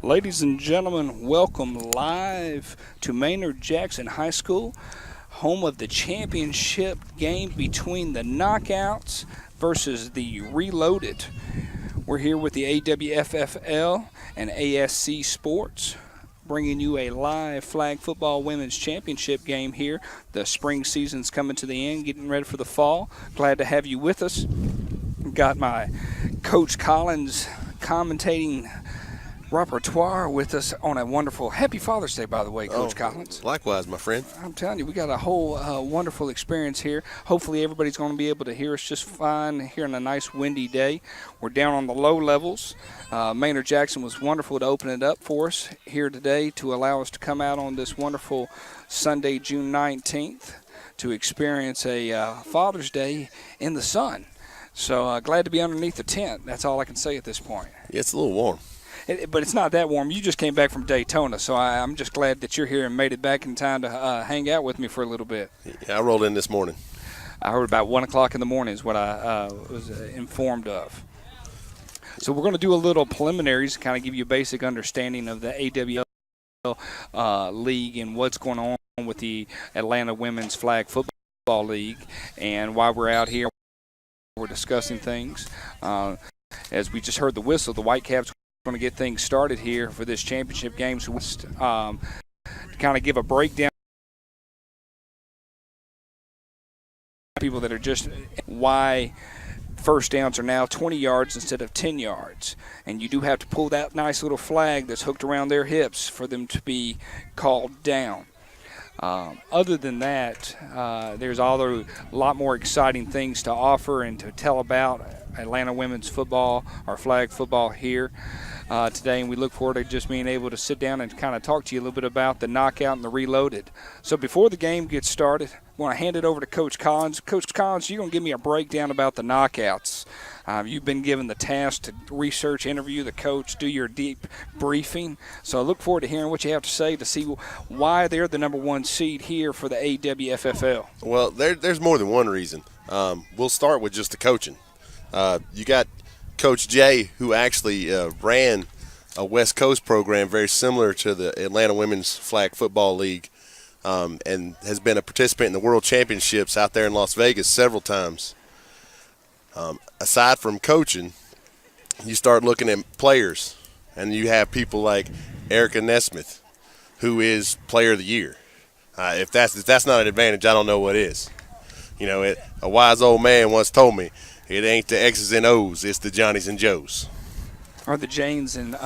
Ladies and gentlemen, welcome live to Maynard Jackson High School, home of the championship game between the Knockouts versus the Reloaded. We're here with the AWFFL and ASC Sports, bringing you a live flag football women's championship game here. The spring season's coming to the end, getting ready for the fall. Glad to have you with us. Got my Coach Collins commentating repertoire with us on a wonderful Happy Father's Day, by the way, Coach Collins. Likewise, my friend. I'm telling you, we got a whole wonderful experience here. Hopefully everybody's going to be able to hear us just fine here on a nice windy day. We're down on the low levels. Maynard Jackson was wonderful to open it up for us here today to allow us to come out on this wonderful Sunday, June 19th, to experience a Father's Day in the sun. So glad to be underneath the tent. That's all I can say at this point. Yeah, it's a little warm. But it's not that warm. You just came back from Daytona, so I'm just glad that you're here and made it back in time to hang out with me for a little bit. Yeah, I rolled in this morning. I heard about 1 o'clock in the morning is what I was informed of. So we're going to do a little preliminaries, kind of give you a basic understanding of the AWFFL League and what's going on with the Atlanta Women's Flag Football League and why we're out here. We're discussing things. As we just heard the whistle, the Whitecaps going to get things started here for this championship game. So to kind of give a breakdown, people that are just why first downs are now 20 yards instead of 10 yards. And you do have to pull that nice little flag that's hooked around their hips for them to be called down. Other than that, there's a lot more exciting things to offer and to tell about Atlanta women's football, or flag football here today, and we look forward to just being able to sit down and kind of talk to you a little bit about the knockout and the reloaded. So before the game gets started, I want to hand it over to Coach Collins. Coach Collins, you're going to give me a breakdown about the knockouts. You've been given the task to research, interview the coach, do your deep briefing. So I look forward to hearing what you have to say to see why they're the number one seed here for the AWFFL. Well, there's more than one reason. We'll start with just the coaching. You got Coach Jay, who actually ran a West Coast program very similar to the Atlanta Women's Flag Football League, and has been a participant in the World Championships out there in Las Vegas several times. Aside from coaching, you start looking at players, and you have people like Erica Nesmith, who is Player of the Year. If that's not an advantage, I don't know what is. You know, a wise old man once told me, it ain't the X's and O's, it's the Johnnies and Joes. Or the Janes and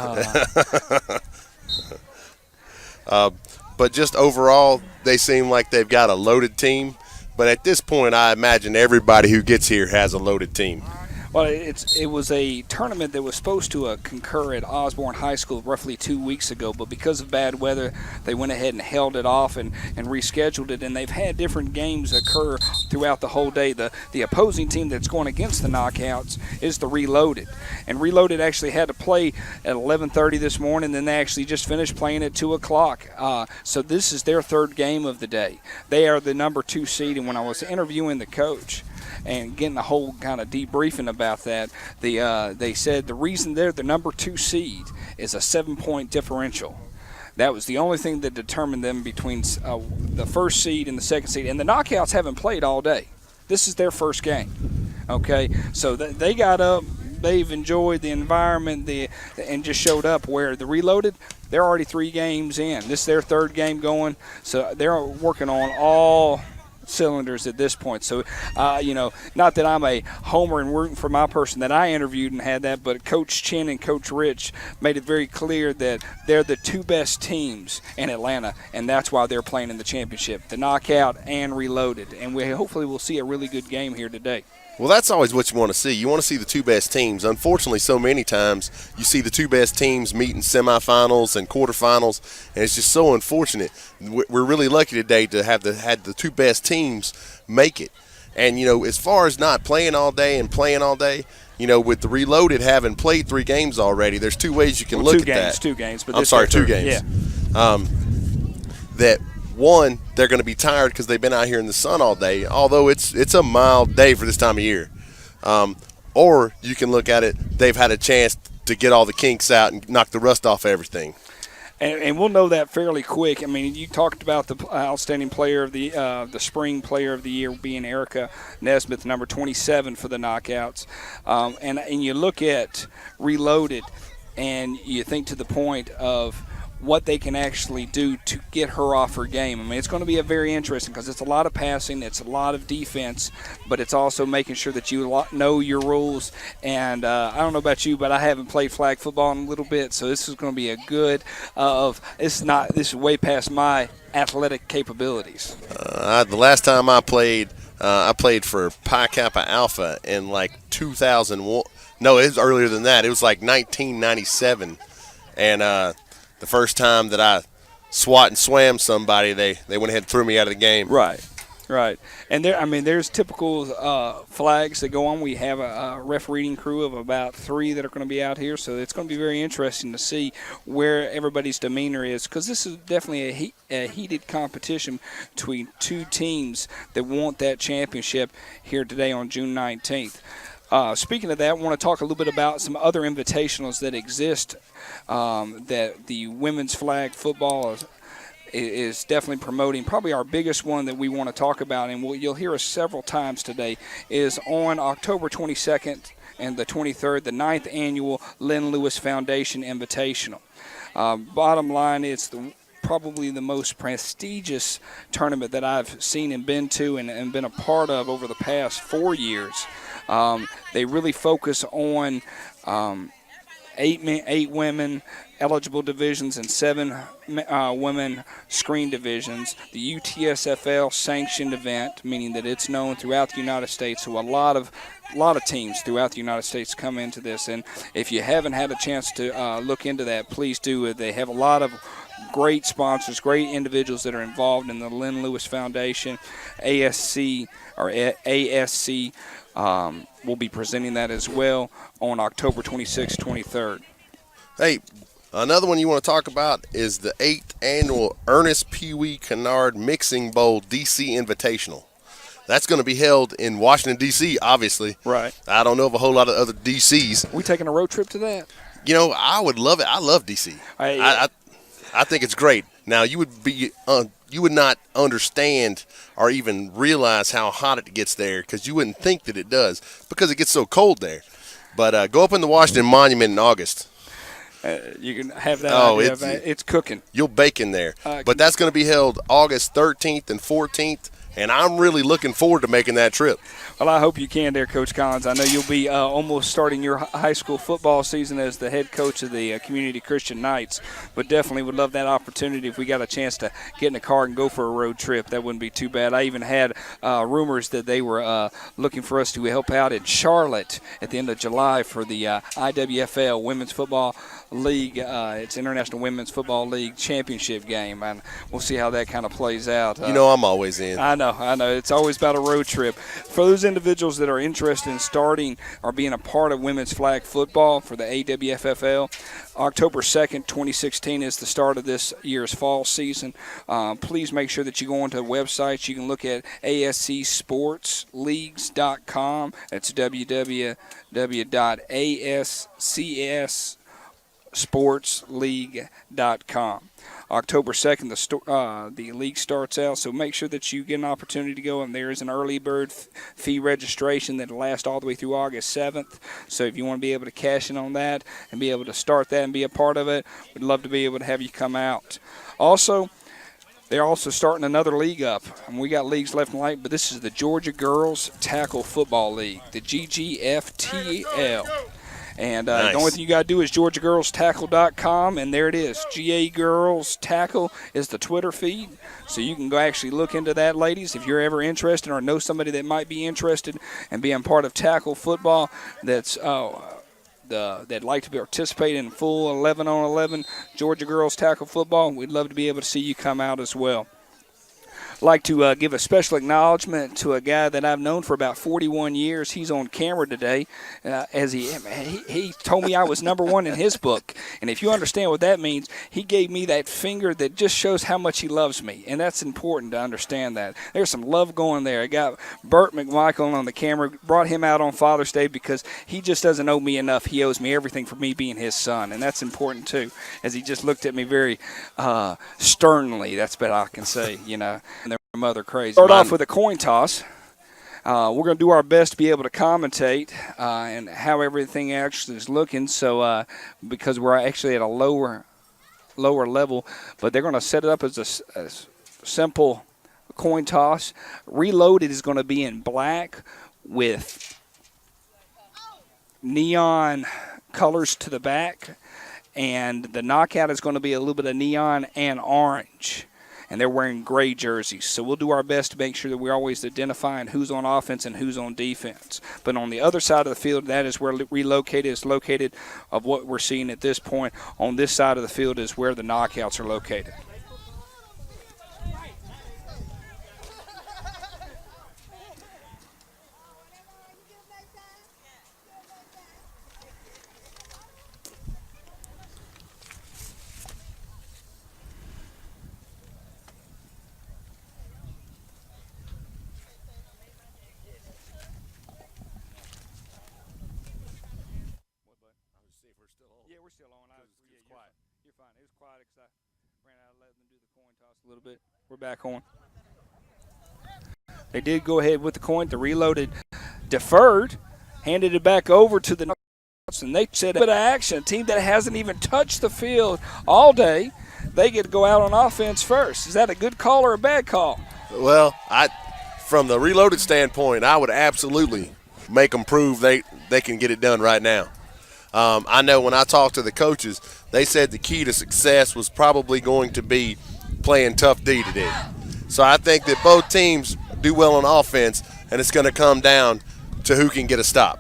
but just overall, they seem like they've got a loaded team. But at this point, I imagine everybody who gets here has a loaded team. Well, it was a tournament that was supposed to concur at Osborne High School roughly 2 weeks ago, but because of bad weather, they went ahead and held it off and rescheduled it, and they've had different games occur throughout the whole day. The opposing team that's going against the Knockouts is the Reloaded, and Reloaded actually had to play at 11:30 this morning, then they actually just finished playing at 2 o'clock. So this is their third game of the day. They are the number 2 seed, and when I was interviewing the coach and getting a whole kind of debriefing about that, they said the reason they're the number 2 seed is a 7-point differential. That was the only thing that determined them between the first seed and the second seed. And the Knockouts haven't played all day. This is their first game. Okay, so they got up, they've enjoyed the environment, and just showed up. Where the Reloaded, they're already 3 games in. This is their third game going, so they're working on all cylinders at this point. So, not that I'm a homer and rooting for my person that I interviewed and had that, but Coach Chin and Coach Rich made it very clear that they're the 2 best teams in Atlanta, and that's why they're playing in the championship, the Knockout and Reloaded. And we hopefully will see a really good game here today. Well, that's always what you want to see. You want to see the 2 best teams. Unfortunately, so many times you see the 2 best teams meet in semifinals and quarterfinals, and it's just so unfortunate. We're really lucky today to have had the 2 best teams make it. And, as far as not playing all day and playing all day, with the Reloaded having played 3 games already, there's 2 ways you can look at that. 2 games. But I'm sorry, 2 games. Yeah. That one, they're going to be tired because they've been out here in the sun all day, although it's a mild day for this time of year. Or you can look at it, they've had a chance to get all the kinks out and knock the rust off everything. And we'll know that fairly quick. I mean, you talked about the outstanding player of the spring player of the year being Erica Nesmith, number 27 for the knockouts. And you look at Reloaded, and you think to the point of what they can actually do to get her off her game. I mean, it's going to be a very interesting because it's a lot of passing, it's a lot of defense, but it's also making sure that you know your rules. And I don't know about you, but I haven't played flag football in a little bit, so this is going to be a good this is way past my athletic capabilities. The last time I played for Pi Kappa Alpha in like 2001. No, it was earlier than that. It was like 1997, and the first time that I swat and swam somebody, they went ahead and threw me out of the game. Right. And there's typical flags that go on. We have a refereeing crew of about 3 that are going to be out here, so it's going to be very interesting to see where everybody's demeanor is, because this is definitely a heated competition between 2 teams that want that championship here today on June 19th. Speaking of that, I want to talk a little bit about some other invitationals that exist that the women's flag football is definitely promoting. Probably our biggest one that we want to talk about, and you'll hear us several times today, is on October 22nd and the 23rd, the 9th annual Lynn Lewis Foundation Invitational. Bottom line, it's probably the most prestigious tournament that I've seen and been to and been a part of over the past 4 years. They really focus on 8 women eligible divisions and 7 women screen divisions. The UTSFL sanctioned event, meaning that it's known throughout the United States. So a lot of teams throughout the United States come into this. And if you haven't had a chance to look into that, please do. They have a lot of great sponsors, great individuals that are involved in the Lynn Lewis Foundation. ASC will be presenting that as well on October 26th, 23rd. Hey, another one you want to talk about is the 8th annual Ernest Pee Wee Kennard Mixing Bowl DC Invitational. That's going to be held in Washington, D.C., obviously. Right. I don't know of a whole lot of other D.C.s. We taking a road trip to that? You know, I would love it. I love D.C. I think it's great. Now, you would not understand or even realize how hot it gets there, because you wouldn't think that it does, because it gets so cold there. But go up in the Washington Monument in August. You can have that idea. It's cooking. You'll bake in there. But that's going to be held August 13th and 14th, and I'm really looking forward to making that trip. Well, I hope you can there, Coach Collins. I know you'll be almost starting your high school football season as the head coach of the Community Christian Knights, but definitely would love that opportunity if we got a chance to get in a car and go for a road trip. That wouldn't be too bad. I even had rumors that they were looking for us to help out in Charlotte at the end of July for the AWFFL Women's Football League. It's International Women's Football League Championship game, and we'll see how that kind of plays out. I'm always in. I know. It's always about a road trip. For those individuals that are interested in starting or being a part of women's flag football for the AWFFL, October 2nd, 2016 is the start of this year's fall season. Please make sure that you go onto the website. You can look at ascsportsleagues.com. That's www.ascsportsleague.com. October 2nd, the league starts out, so make sure that you get an opportunity to go, and there is an early bird fee registration that will last all the way through August 7th. So if you want to be able to cash in on that and be able to start that and be a part of it, we'd love to be able to have you come out. Also, they're also starting another league up, and we got leagues left and right, but this is the Georgia Girls Tackle Football League, the GGFTL. And nice. The only thing you got to do is GeorgiaGirlsTackle.com, and there it is. GA Girls Tackle is the Twitter feed, so you can go actually look into that, ladies. If you're ever interested or know somebody that might be interested in being part of tackle football that'd like to participate in full 11-on-11 Georgia Girls Tackle Football, we'd love to be able to see you come out as well. like to give a special acknowledgement to a guy that I've known for about 41 years. He's on camera today, as he told me I was number one in his book. And if you understand what that means, he gave me that finger that just shows how much he loves me, and that's important to understand that. There's some love going there. I got Burt McMichael on the camera, brought him out on Father's Day because he just doesn't owe me enough. He owes me everything for me being his son, and that's important too, as he just looked at me very sternly. That's what I can say, you know. And their mother crazy. Start off with a coin toss. We're going to do our best to be able to commentate and how everything actually is looking. So because we're actually at a lower level, but they're going to set it up as a simple coin toss. Reloaded is going to be in black with neon colors to the back, and the knockout is going to be a little bit of neon and orange. And they're wearing gray jerseys. So we'll do our best to make sure that we're always identifying who's on offense and who's on defense. But on the other side of the field, that is where relocated is located of what we're seeing at this point. On this side of the field is where the knockouts are located. You're fine. It was quiet because I ran out of letting them do the coin toss a little bit. We're back on. They did go ahead with the coin. The reloaded deferred, handed it back over to the knockouts, and they said a bit of action. A team that hasn't even touched the field all day, they get to go out on offense first. Is that a good call or a bad call? Well, from the reloaded standpoint, I would absolutely make them prove they can get it done right now. I know when I talked to the coaches, they said the key to success was probably going to be playing tough D today. So I think that both teams do well on offense, and it's going to come down to who can get a stop.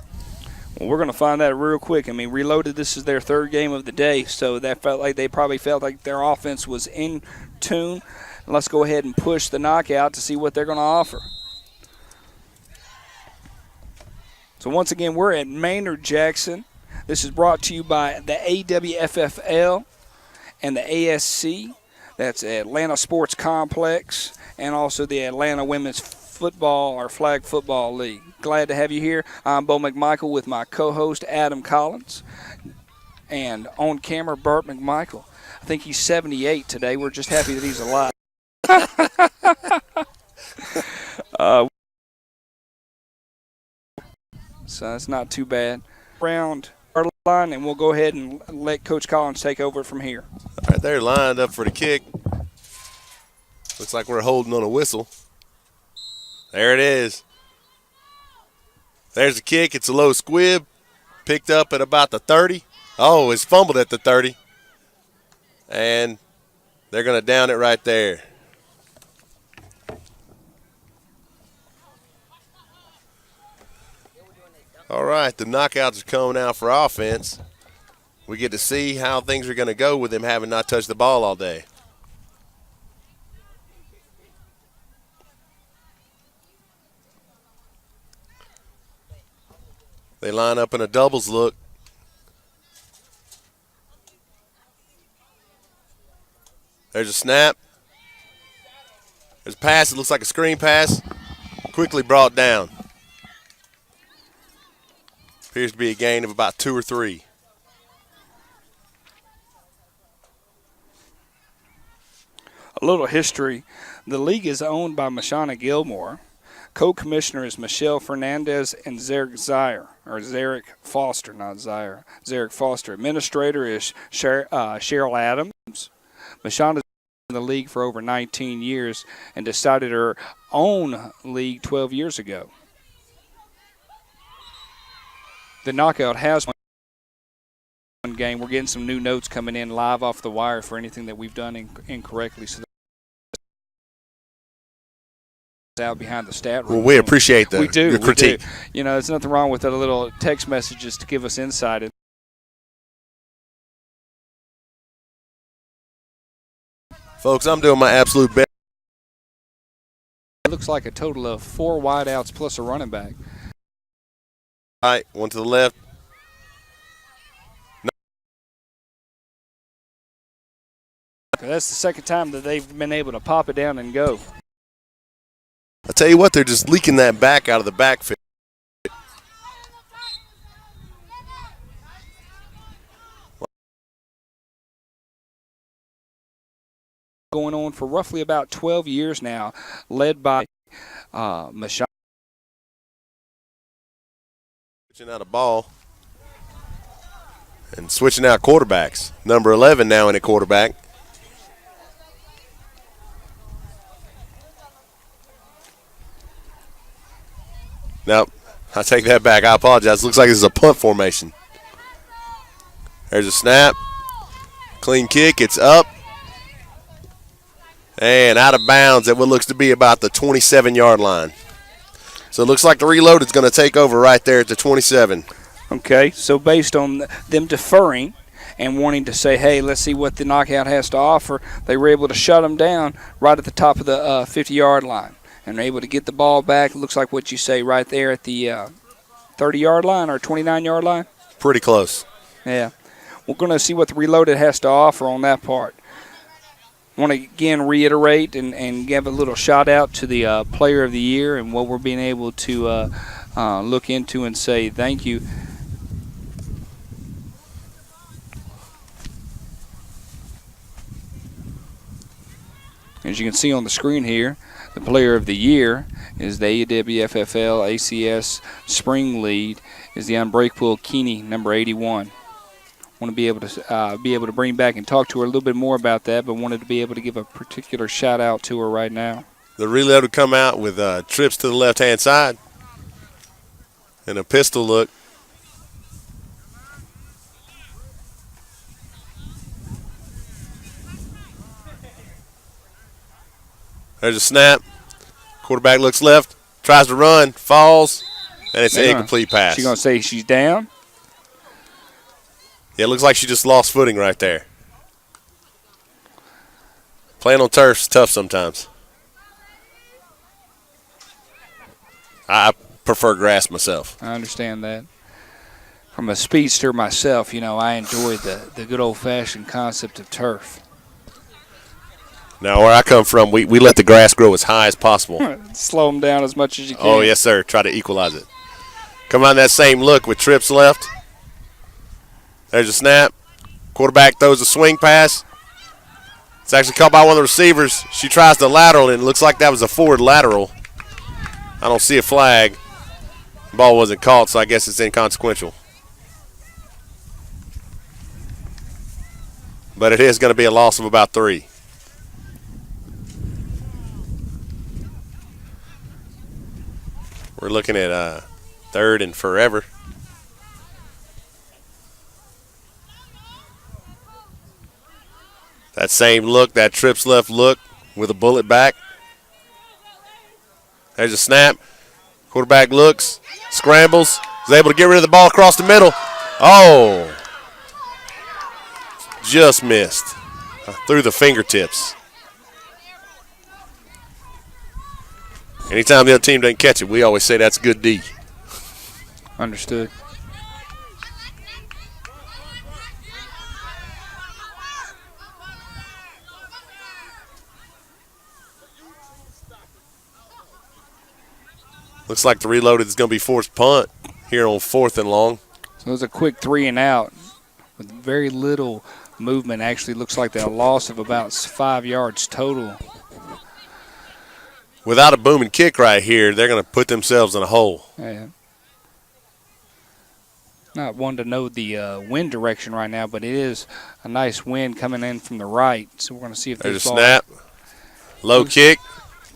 Well, we're going to find that real quick. I mean, Reloaded, this is their third game of the day, so that felt like they probably felt like their offense was in tune. Let's go ahead and push the knockout to see what they're going to offer. So once again, we're at Maynard Jackson. This is brought to you by the AWFFL and the ASC. That's Atlanta Sports Complex, and also the Atlanta Women's Football or Flag Football League. Glad to have you here. I'm Bo McMichael with my co-host Adam Collins, and on camera Burt McMichael. I think he's 78 today. We're just happy that he's alive. So that's not too bad. Round our line, and we'll go ahead and let Coach Collins take over from here. All right, they're lined up for the kick. Looks like we're holding on a whistle. There it is. There's the kick. It's a low squib. Picked up at about the 30. Oh, it's fumbled at the 30. And they're going to down it right there. All right, the knockouts are coming out for offense. We get to see how things are going to go with them having not touched the ball all day. They line up in a doubles look. There's a snap. There's a pass. It looks like a screen pass. Quickly brought down. Appears to be a gain of about 2 or 3. A little history. The league is owned by Mashana Gilmore. Co-commissioner is Michelle Fernandez and Zarek Foster, not Zaire. Zarek Foster. Administrator is Cheryl Adams. Mashana's been in the league for over 19 years and decided her own league 12 years ago. The knockout has one game. We're getting some new notes coming in live off the wire for anything that we've done incorrectly. So out behind the stat room. Well, we appreciate the critique. Do. You know, there's nothing wrong with the little text messages to give us insight. Folks, I'm doing my absolute best. looks like a total of 4 wideouts plus a running back. All right, one to the left. That's the second time that they've been able to pop it down and go. I tell you what, they're just leaking that back out of the backfield. Going on for roughly about 12 years now, led by Michelle. Switching out a ball and switching out quarterbacks. Number 11 now in a quarterback. Now, I take that back. I apologize. Looks like this is a punt formation. There's a snap. Clean kick. It's up. And out of bounds at what looks to be about the 27-yard line. So it looks like the reload is going to take over right there at the 27. Okay, so based on them deferring and wanting to say, hey, let's see what the knockout has to offer, they were able to shut them down right at the top of the 50-yard line. And they're able to get the ball back. It looks like what you say right there at the 30-yard line or 29-yard line. Pretty close. Yeah. We're going to see what the reloaded has to offer on that part. I want to again reiterate and give a little shout out to the Player of the Year and what we're being able to look into and say thank you. As you can see on the screen here, the Player of the Year is the AWFFL ACS Spring Lead is the Unbreakable Keeney, number 81. Want to be able to bring back and talk to her a little bit more about that, but wanted to be able to give a particular shout out to her right now. The reload would come out with trips to the left-hand side and a pistol look. There's a snap. Quarterback looks left, tries to run, falls, and it's an incomplete pass. She's going to say she's down? Yeah, it looks like she just lost footing right there. Playing on turf is tough sometimes. I prefer grass myself. I understand that. From a speedster myself, I enjoy the good old-fashioned concept of turf. Now, where I come from, we let the grass grow as high as possible. Slow them down as much as you can. Oh, yes, sir. Try to equalize it. Come on that same look with trips left. There's a snap. Quarterback throws a swing pass. It's actually caught by one of the receivers. She tries to lateral, and it looks like that was a forward lateral. I don't see a flag. The ball wasn't caught, so I guess it's inconsequential. But it is going to be a loss of about 3. We're looking at third and forever. That same look, that trips left look with a bullet back. There's a snap. Quarterback looks, scrambles, is able to get rid of the ball across the middle. Oh, just missed through the fingertips. Anytime the other team doesn't catch it, we always say that's good D. Understood. Looks like the reloaded is going to be forced punt here on 4th and long. So it was a quick 3 and out with very little movement. Actually looks like a loss of about 5 yards total. Without a booming kick right here, they're going to put themselves in a hole. Yeah. Not one to know the wind direction right now, but it is a nice wind coming in from the right. So we're going to see if there's this a snap. Low kick.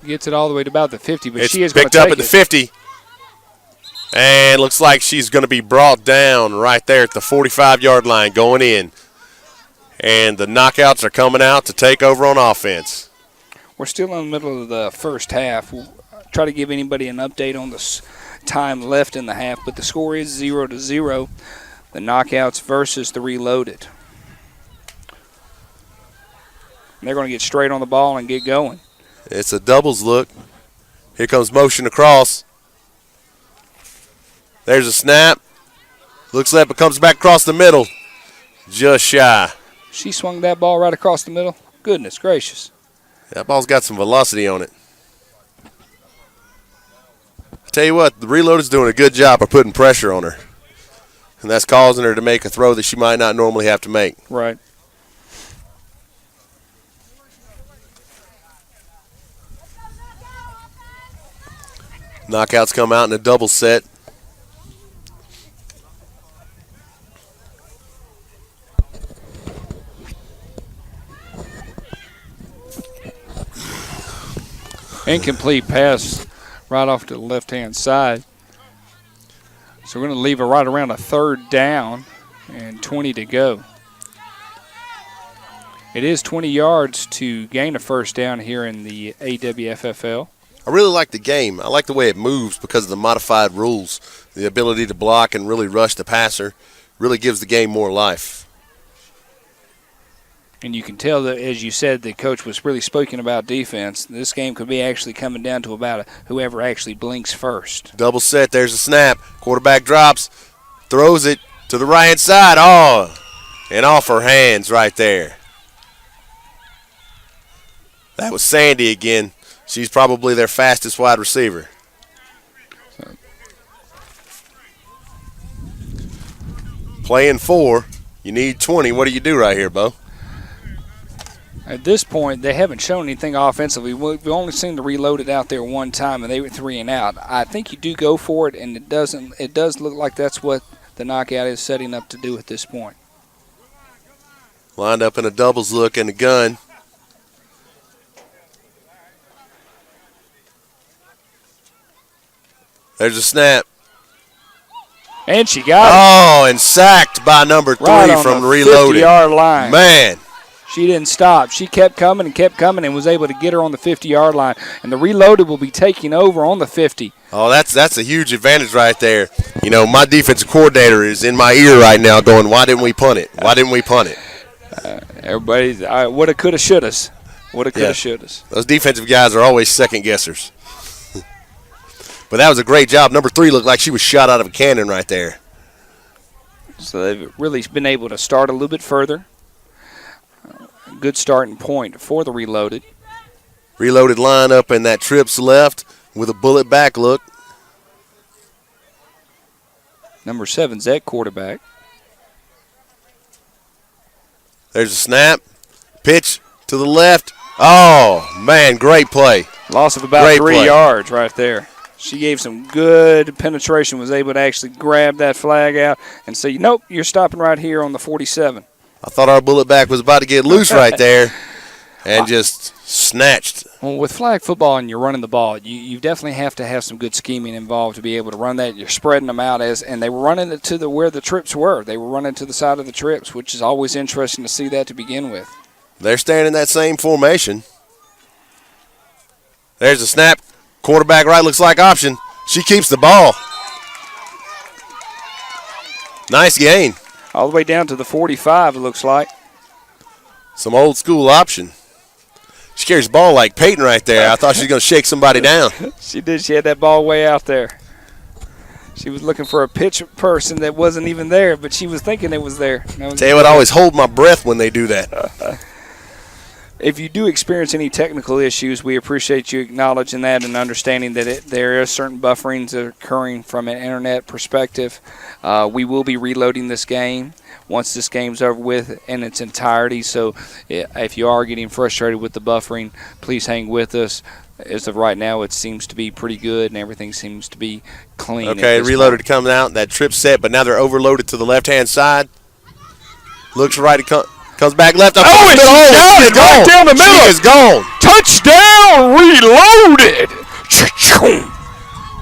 Gets it all the way to about the 50, but it's she is going to picked up at the 50. And looks like she's going to be brought down right there at the 45-yard line going in. And the knockouts are coming out to take over on offense. We're still in the middle of the first half. We'll try to give anybody an update on the time left in the half, but the score is 0-0. The knockouts versus the reloaded. And they're going to get straight on the ball and get going. It's a doubles look. Here comes motion across. There's a snap. Looks like it comes back across the middle. Just shy. She swung that ball right across the middle. Goodness gracious. That ball's got some velocity on it. I tell you what, the reload's doing a good job of putting pressure on her. And that's causing her to make a throw that she might not normally have to make. Right. Knockouts come out in a double set. Incomplete pass right off to the left-hand side. So we're going to leave it right around a 3rd down and 20 to go. It is 20 yards to gain a 1st down here in the AWFFL. I really like the game. I like the way it moves because of the modified rules. The ability to block and really rush the passer really gives the game more life. And you can tell that, as you said, the coach was really speaking about defense. This game could be actually coming down to about whoever actually blinks first. Double set. There's a snap. Quarterback drops, throws it to the right side. Oh, and off her hands right there. That was Sandy again. She's probably their fastest wide receiver. Playing 4. You need 20. What do you do right here, Bo? At this point, they haven't shown anything offensively. We've only seen the reloaded out there one time, and they were 3 and out. I think you do go for it, and it does look like that's what the knockout is setting up to do at this point. Lined up in a doubles look and a gun. There's a snap. And she got it. Oh, and sacked by number 3 right from on the reloaded. 50-yard line. Man. She didn't stop. She kept coming and was able to get her on the 50-yard line. And the reloaded will be taking over on the 50. Oh, that's a huge advantage right there. You know, my defensive coordinator is in my ear right now going, why didn't we punt it? Why didn't we punt it? Everybody's woulda, coulda, shouldas. Woulda, coulda, shouldas. Those defensive guys are always second guessers. But that was a great job. Number 3 looked like she was shot out of a cannon right there. So they've really been able to start a little bit further. Good starting point for the reloaded. Reloaded line up in that trips left with a bullet back look. Number 7's at quarterback. There's a snap. Pitch to the left. Oh, man, great play. Loss of about 3 yards right there. She gave some good penetration, was able to actually grab that flag out and say, nope, you're stopping right here on the 47. I thought our bullet back was about to get loose right there and just snatched. Well, with flag football and you're running the ball, you definitely have to have some good scheming involved to be able to run that. You're spreading them out and they were running it to where the trips were. They were running to the side of the trips, which is always interesting to see that to begin with. They're staying in that same formation. There's a snap. Quarterback right looks like option. She keeps the ball. Nice gain. All the way down to the 45, it looks like. Some old school option. She carries the ball like Peyton right there. I thought she was going to shake somebody down. She did. She had that ball way out there. She was looking for a pitch person that wasn't even there, but she was thinking it was there. Tell you what, I always hold my breath when they do that. If you do experience any technical issues, we appreciate you acknowledging that and understanding that there are certain bufferings that are occurring from an internet perspective. We will be reloading this game once this game's over with in its entirety. So if you are getting frustrated with the buffering, please hang with us. As of right now, it seems to be pretty good and everything seems to be clean. Okay, reloaded coming out. That trip set, but now they're overloaded to the left-hand side. Looks right. Comes back left. It's right down the middle. She is gone. Touchdown, reloaded.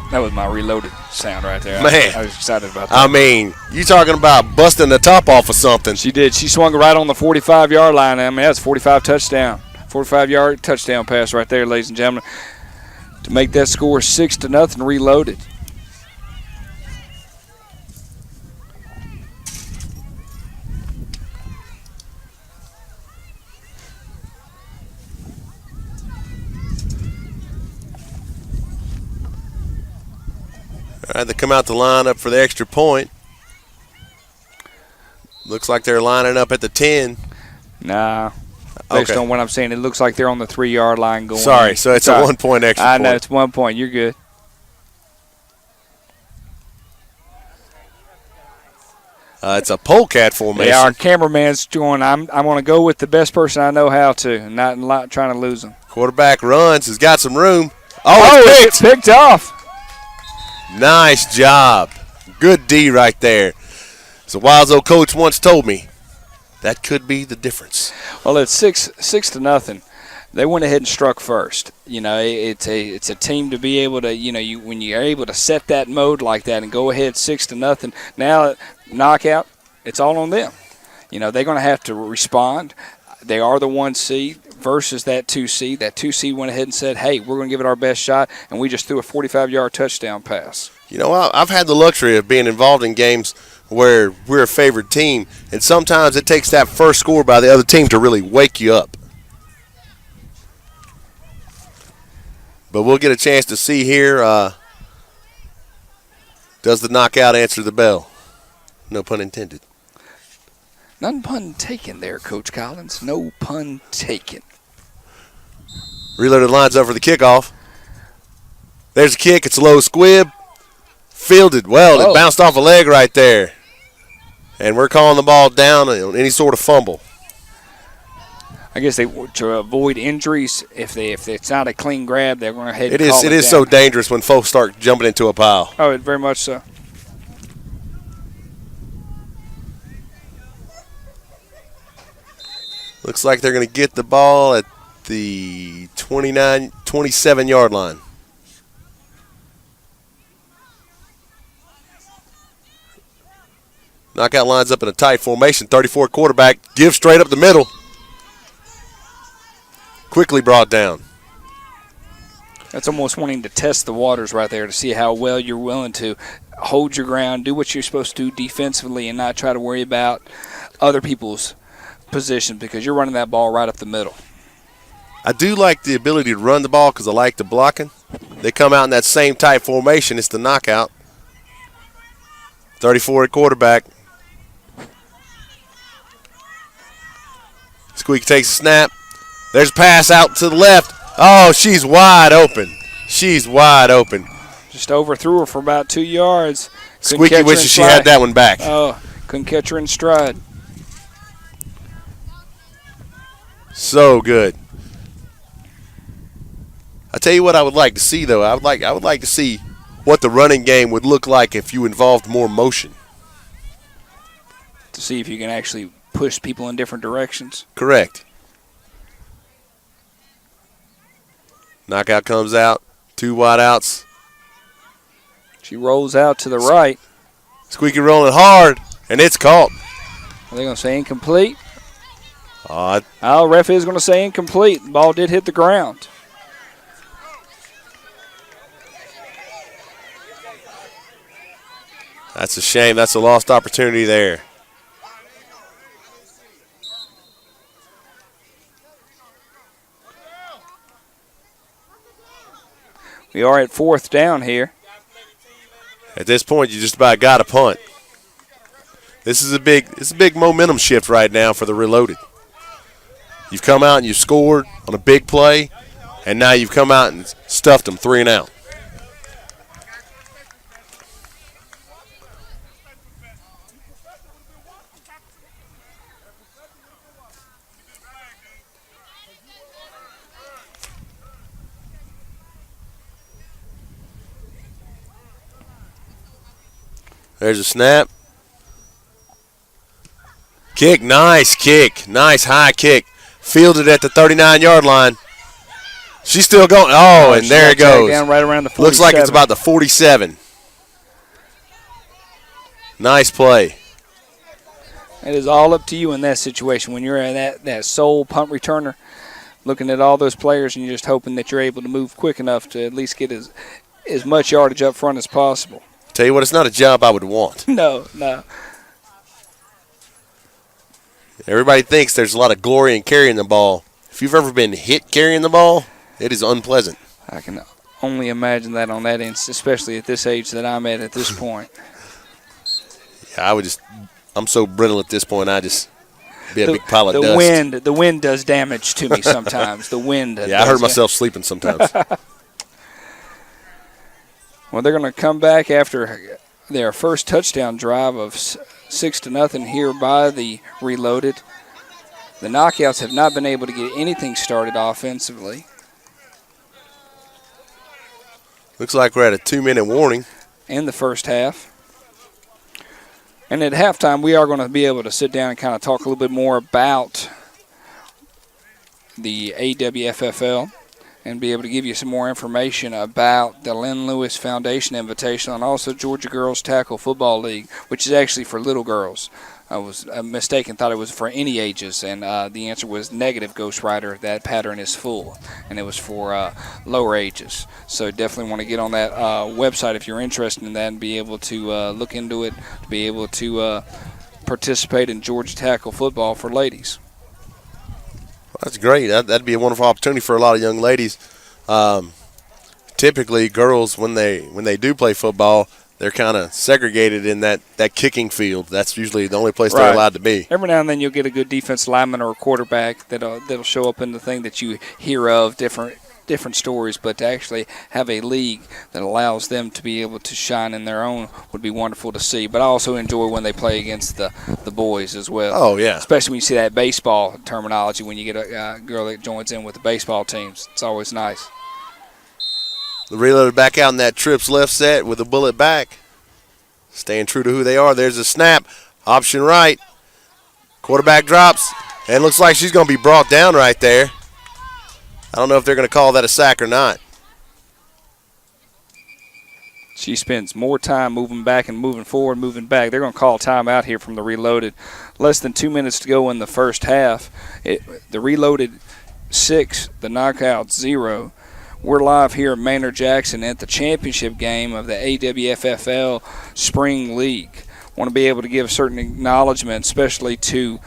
That was my reloaded sound right there. Man. I was excited about that. I mean, you talking about busting the top off of something. She did. She swung right on the 45-yard line. I mean, that's a 45 touchdown. 45-yard touchdown pass right there, ladies and gentlemen, to make that score 6-0 reloaded. All right, they come out the line up for the extra point. Looks like they're lining up at the 10. Nah. Based Okay. on what I'm saying, it looks like they're on the 3-yard line going. Sorry, so it's a 1 point extra I point. know, it's 1 point. You're good. It's a polecat formation. Yeah, our cameraman's going, I'm going to go with the best person I know how to, and not trying to lose him. Quarterback runs, has got some room. Oh, it's picked off. Nice job. Good D right there. As a Wild coach once told me, that could be the difference. Well, it's 6-0. They went ahead and struck first. You know, it's a team to be able to, you know, when you're able to set that mode like that and go ahead 6-0. Now, knockout, it's all on them. You know, they're going to have to respond. They are the 1 seed versus that 2 seed. That 2 seed went ahead and said, hey, we're going to give it our best shot, and we just threw a 45-yard touchdown pass. You know, I've had the luxury of being involved in games where we're a favored team, and sometimes it takes that first score by the other team to really wake you up. But we'll get a chance to see here, does the knockout answer the bell? No pun intended. None pun taken there, Coach Collins. No pun taken. Reloaded lines up for the kickoff. There's a kick. It's a low squib. Fielded well. It bounced off a leg right there. And we're calling the ball down on any sort of fumble. I guess to avoid injuries, if it's not a clean grab, they're going to head. It is so dangerous when folks start jumping into a pile. Oh, very much so. Looks like they're going to get the ball at the 27-yard line. Knockout lines up in a tight formation. 34 quarterback, gives straight up the middle. Quickly brought down. That's almost wanting to test the waters right there to see how well you're willing to hold your ground, do what you're supposed to do defensively, and not try to worry about other people's position because you're running that ball right up the middle. I do like the ability to run the ball because I like the blocking. They come out in that same type formation. It's the knockout. 34 at quarterback. Squeak takes a snap. There's a pass out to the left. Oh, she's wide open. She's wide open. Just overthrew her for about 2 yards. Squeaky wishes she had that one back. Oh, couldn't catch her in stride. So good. I tell you what I would like to see, though. I would like to see what the running game would look like if you involved more motion. To see if you can actually push people in different directions. Correct. Knockout comes out. 2 wide outs. She rolls out to the right. Squeaky rolling hard, and it's caught. Are they going to say incomplete? Odd. Oh, ref is going to say incomplete. The ball did hit the ground. That's a shame. That's a lost opportunity there. We are at 4th down here. At this point, you just about got to punt. This is a big momentum shift right now for the Reloaded. You've come out and you've scored on a big play, and now you've come out and stuffed them 3 and out. There's a snap. Kick, nice high kick. Fielded at the 39-yard line. She's still going. Oh, and there it goes. Down right around the 47. Looks like it's about the 47. Nice play. It is all up to you in that situation when you're in that sole punt returner, looking at all those players and you're just hoping that you're able to move quick enough to at least get as much yardage up front as possible. Tell you what, it's not a job I would want. No. Everybody thinks there's a lot of glory in carrying the ball. If you've ever been hit carrying the ball, it is unpleasant. I can only imagine that on that end, especially at this age that I'm at this point. Yeah, I'm so brittle at this point. I just be a big pile of dust. The wind does damage to me sometimes. The wind. Yeah, I hurt myself sleeping sometimes. Well, they're going to come back after their first touchdown drive of 6-0 here by the Reloaded. The Knockouts have not been able to get anything started offensively. Looks like we're at a 2-minute warning. In the first half. And at halftime, we are going to be able to sit down and kind of talk a little bit more about the AWFFL and be able to give you some more information about the Lynn Lewis Foundation Invitational and also Georgia Girls Tackle Football League, which is actually for little girls. I was mistaken, thought it was for any ages, and the answer was negative, Ghost Rider. That pattern is full, and it was for lower ages. So definitely want to get on that website if you're interested in that and be able to look into it, to be able to participate in Georgia tackle football for ladies. That's great. That'd be a wonderful opportunity for a lot of young ladies. Typically, girls, when they do play football, they're kind of segregated in that kicking field. That's usually the only place they're allowed to be. Every now and then you'll get a good defense lineman or a quarterback that'll show up in the thing that you hear of, different stories, but to actually have a league that allows them to be able to shine in their own would be wonderful to see. But I also enjoy when they play against the boys as well. Oh, yeah. Especially when you see that baseball terminology, when you get a girl that joins in with the baseball teams. It's always nice. The Reloaded back out in that trips left set with a bullet back. Staying true to who they are. There's a snap. Option right. Quarterback drops. And looks like she's going to be brought down right there. I don't know if they're going to call that a sack or not. She spends more time moving back and moving forward, moving back. They're going to call timeout here from the Reloaded. Less than 2 minutes to go in the first half. The Reloaded 6, the Knockout 0. We're live here at Maynard Jackson at the championship game of the AWFFL Spring League. Want to be able to give certain acknowledgement, especially to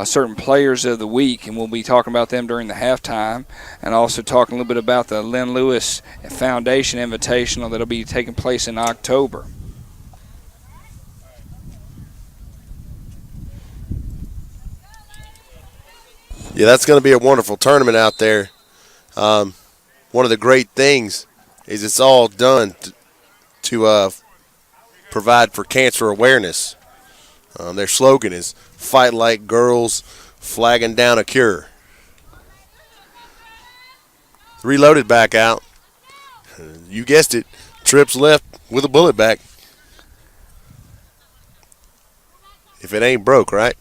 certain players of the week, and we'll be talking about them during the halftime, and also talking a little bit about the Lynn Lewis Foundation Invitational that'll be taking place in October. Yeah, that's going to be a wonderful tournament out there. One of the great things is it's all done to provide for cancer awareness. Their slogan is "Fight like girls, flagging down a cure." Reloaded back out. You guessed it. Trips left with a bullet back. If it ain't broke, right?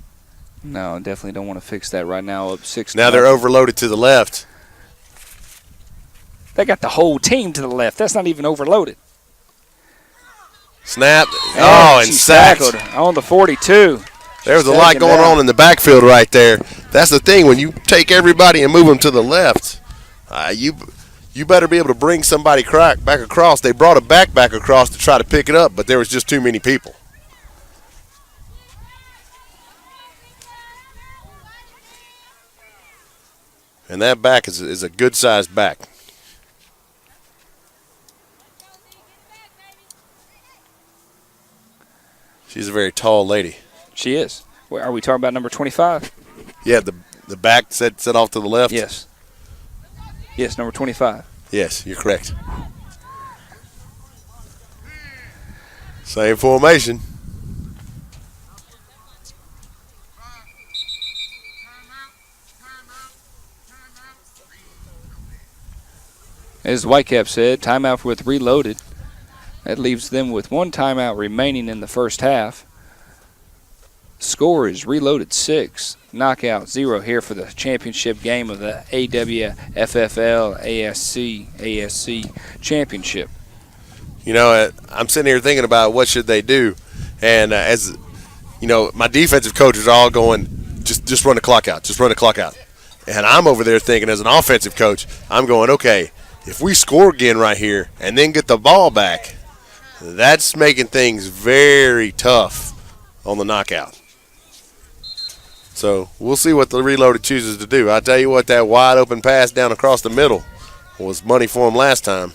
No, definitely don't want to fix that right now. Up 6. Now they're overloaded to the left. They got the whole team to the left. That's not even overloaded. Snap. And sacked. On the 42. There was a lot going on in the backfield right there. That's the thing. When you take everybody and move them to the left, you better be able to bring somebody back across. They brought a back across to try to pick it up, but there was just too many people. And that back is a good-sized back. She's a very tall lady. She is. Are we talking about number 25? Yeah, the back set off to the left? Yes. Yes, number 25. Yes, you're correct. Same formation. As Whitecap said, timeout with Reloaded. That leaves them with one timeout remaining in the first half. Score is Reloaded 6, Knockout 0 here for the championship game of the AWFFL ASC championship. You know, I'm sitting here thinking about what should they do. And as you know, my defensive coaches are all going, just run the clock out, just run the clock out. And I'm over there thinking as an offensive coach, I'm going, okay, if we score again right here and then get the ball back, that's making things very tough on the knockout. So we'll see what the Reloaded chooses to do. I tell you what, that wide open pass down across the middle was money for him last time.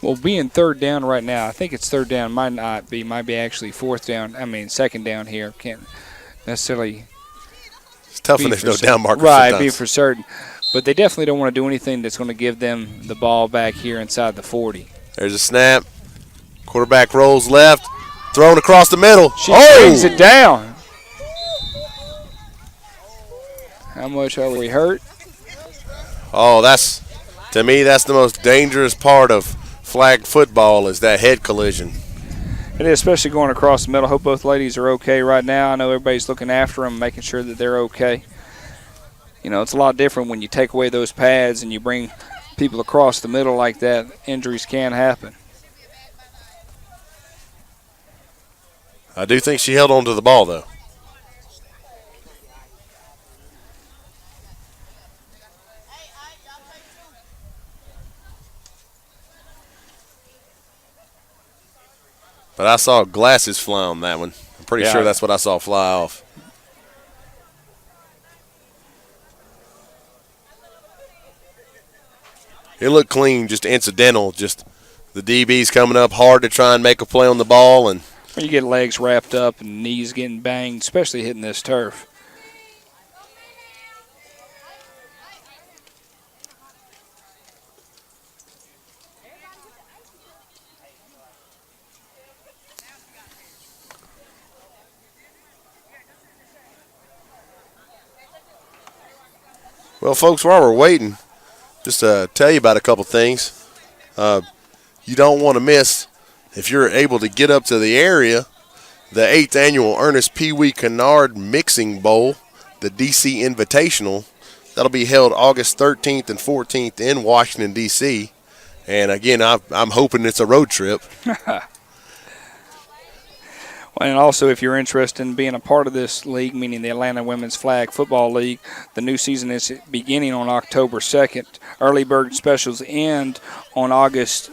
Well, being third down right now, I think it's third down. Might not be. Might be actually fourth down. I mean, second down here. Can't necessarily. It's tough when there's no down marker. Right, sometimes. be for certain. But they definitely don't want to do anything that's going to give them the ball back here inside the 40. There's a snap. Quarterback rolls left. Thrown across the middle. She brings it down. How much are we hurt? Oh, to me, that's the most dangerous part of flag football is that head collision. It is, especially going across the middle. Hope both ladies are okay right now. I know everybody's looking after them, making sure that they're okay. You know, it's a lot different when you take away those pads and you bring people across the middle like that. Injuries can happen. I do think she held on to the ball, though. But I saw glasses fly on that one. I'm pretty sure that's what I saw fly off. It looked clean, just incidental. Just the DB's coming up hard to try and make a play on the ball. And when you get legs wrapped up and knees getting banged, especially hitting this turf. Well, folks, while we're waiting, just to tell you about a couple things. You don't want to miss, if you're able to get up to the area, the 8th annual Ernest Pee Wee Kennard Mixing Bowl, the DC Invitational. That'll be held August 13th and 14th in Washington, D.C. And, again, I'm hoping it's a road trip. And also, if you're interested in being a part of this league, meaning the Atlanta Women's Flag Football League, the new season is beginning on October 2nd. Early bird specials end on goes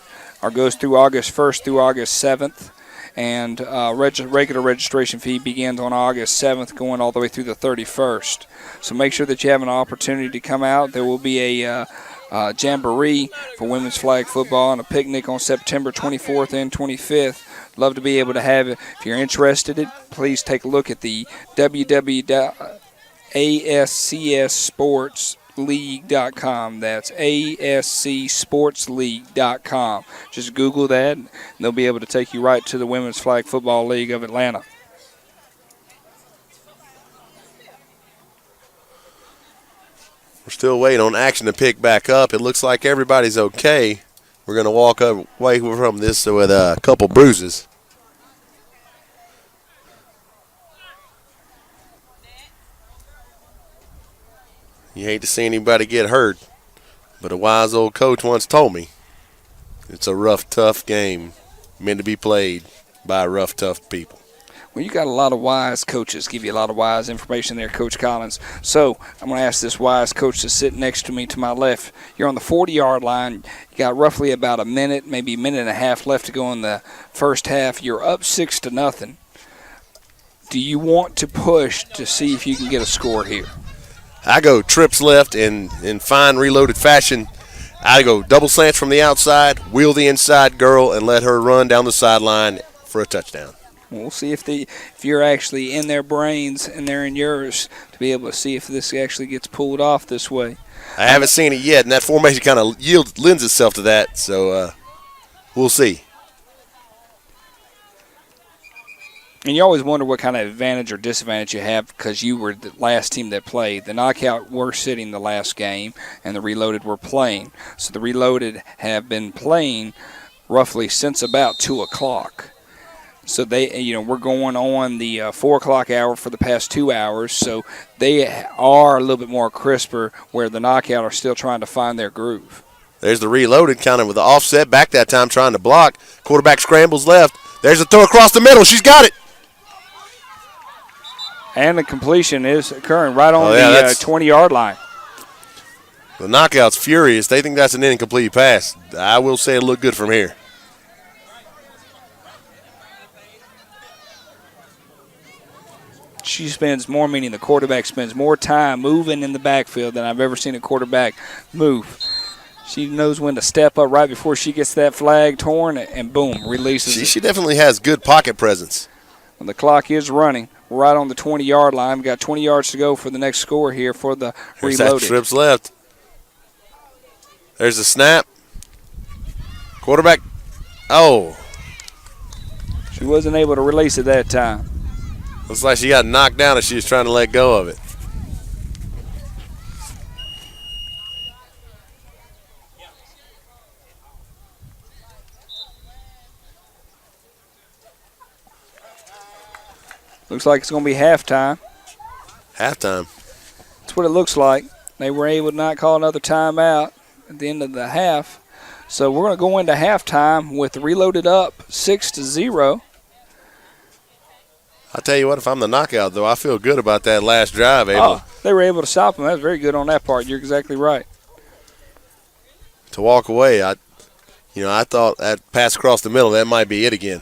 through August 1st through August 7th. And regular registration fee begins on August 7th, going all the way through the 31st. So make sure that you have an opportunity to come out. There will be a jamboree for women's flag football and a picnic on September 24th and 25th. Love to be able to have it. If you're interested in it, please take a look at the www.ASCSportsleague.com. That's ASCSportsleague.com. Just Google that, and they'll be able to take you right to the Women's Flag Football League of Atlanta. We're still waiting on action to pick back up. It looks like everybody's okay. We're going to walk away from this with a couple bruises. You hate to see anybody get hurt, but a wise old coach once told me it's a rough, tough game meant to be played by rough, tough people. Well, you got a lot of wise coaches, give you a lot of wise information there, Coach Collins. So I'm going to ask this wise coach to sit next to me to my left. You're on the 40-yard line. You got roughly about a minute, maybe a minute and a half left to go in the first half. You're up 6-0. Do you want to push to see if you can get a score here? I go trips left in fine reloaded fashion. I go double slants from the outside, wheel the inside girl, and let her run down the sideline for a touchdown. We'll see if you're actually in their brains and they're in yours to be able to see if this actually gets pulled off this way. I haven't seen it yet, and that formation kind of lends itself to that, so we'll see. And you always wonder what kind of advantage or disadvantage you have because you were the last team that played. The Knockout were sitting the last game, and the Reloaded were playing. So the Reloaded have been playing roughly since about 2 o'clock. So we're going on the 4 o'clock hour for the past 2 hours. So they are a little bit more crisper, where the Knockout are still trying to find their groove. There's the Reloaded kind of with the offset back that time trying to block. Quarterback scrambles left. There's a throw across the middle. She's got it. And the completion is occurring right on the 20-yard line. The Knockout's furious. They think that's an incomplete pass. I will say it looked good from here. Meaning the quarterback spends more time moving in the backfield than I've ever seen a quarterback move. She knows when to step up right before she gets that flag torn, and boom, releases it. She definitely has good pocket presence. And the clock is running. We're right on the 20-yard line. We've got 20 yards to go for the next score here for the There's Reloaded. that trips left. There's a snap. Quarterback. Oh. She wasn't able to release it that time. Looks like she got knocked down as she was trying to let go of it. Looks like it's going to be halftime. Halftime. That's what it looks like. They were able to not call another timeout at the end of the half. So we're going to go into halftime with Reloaded up 6-0. I'll tell you what, if I'm the knockout, though, I feel good about that last drive, Abel. Oh, they were able to stop them. That was very good on that part. You're exactly right. To walk away, I thought that pass across the middle, that might be it again.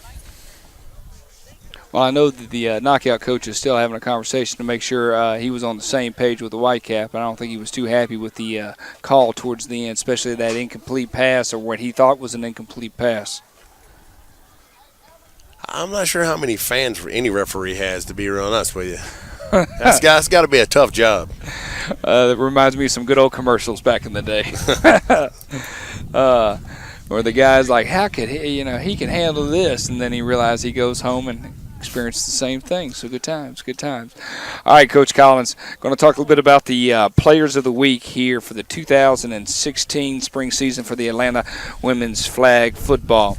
Well, I know that the knockout coach is still having a conversation to make sure he was on the same page with the Whitecap. I don't think he was too happy with the call towards the end, especially that incomplete pass or what he thought was an incomplete pass. I'm not sure how many fans any referee has, to be real honest with you. That's got to be a tough job. That reminds me of some good old commercials back in the day. Where the guy's like, how could he, he can handle this, and then he realizes he goes home and experiences the same thing. So good times, good times. All right, Coach Collins, going to talk a little bit about the Players of the Week here for the 2016 spring season for the Atlanta Women's Flag Football.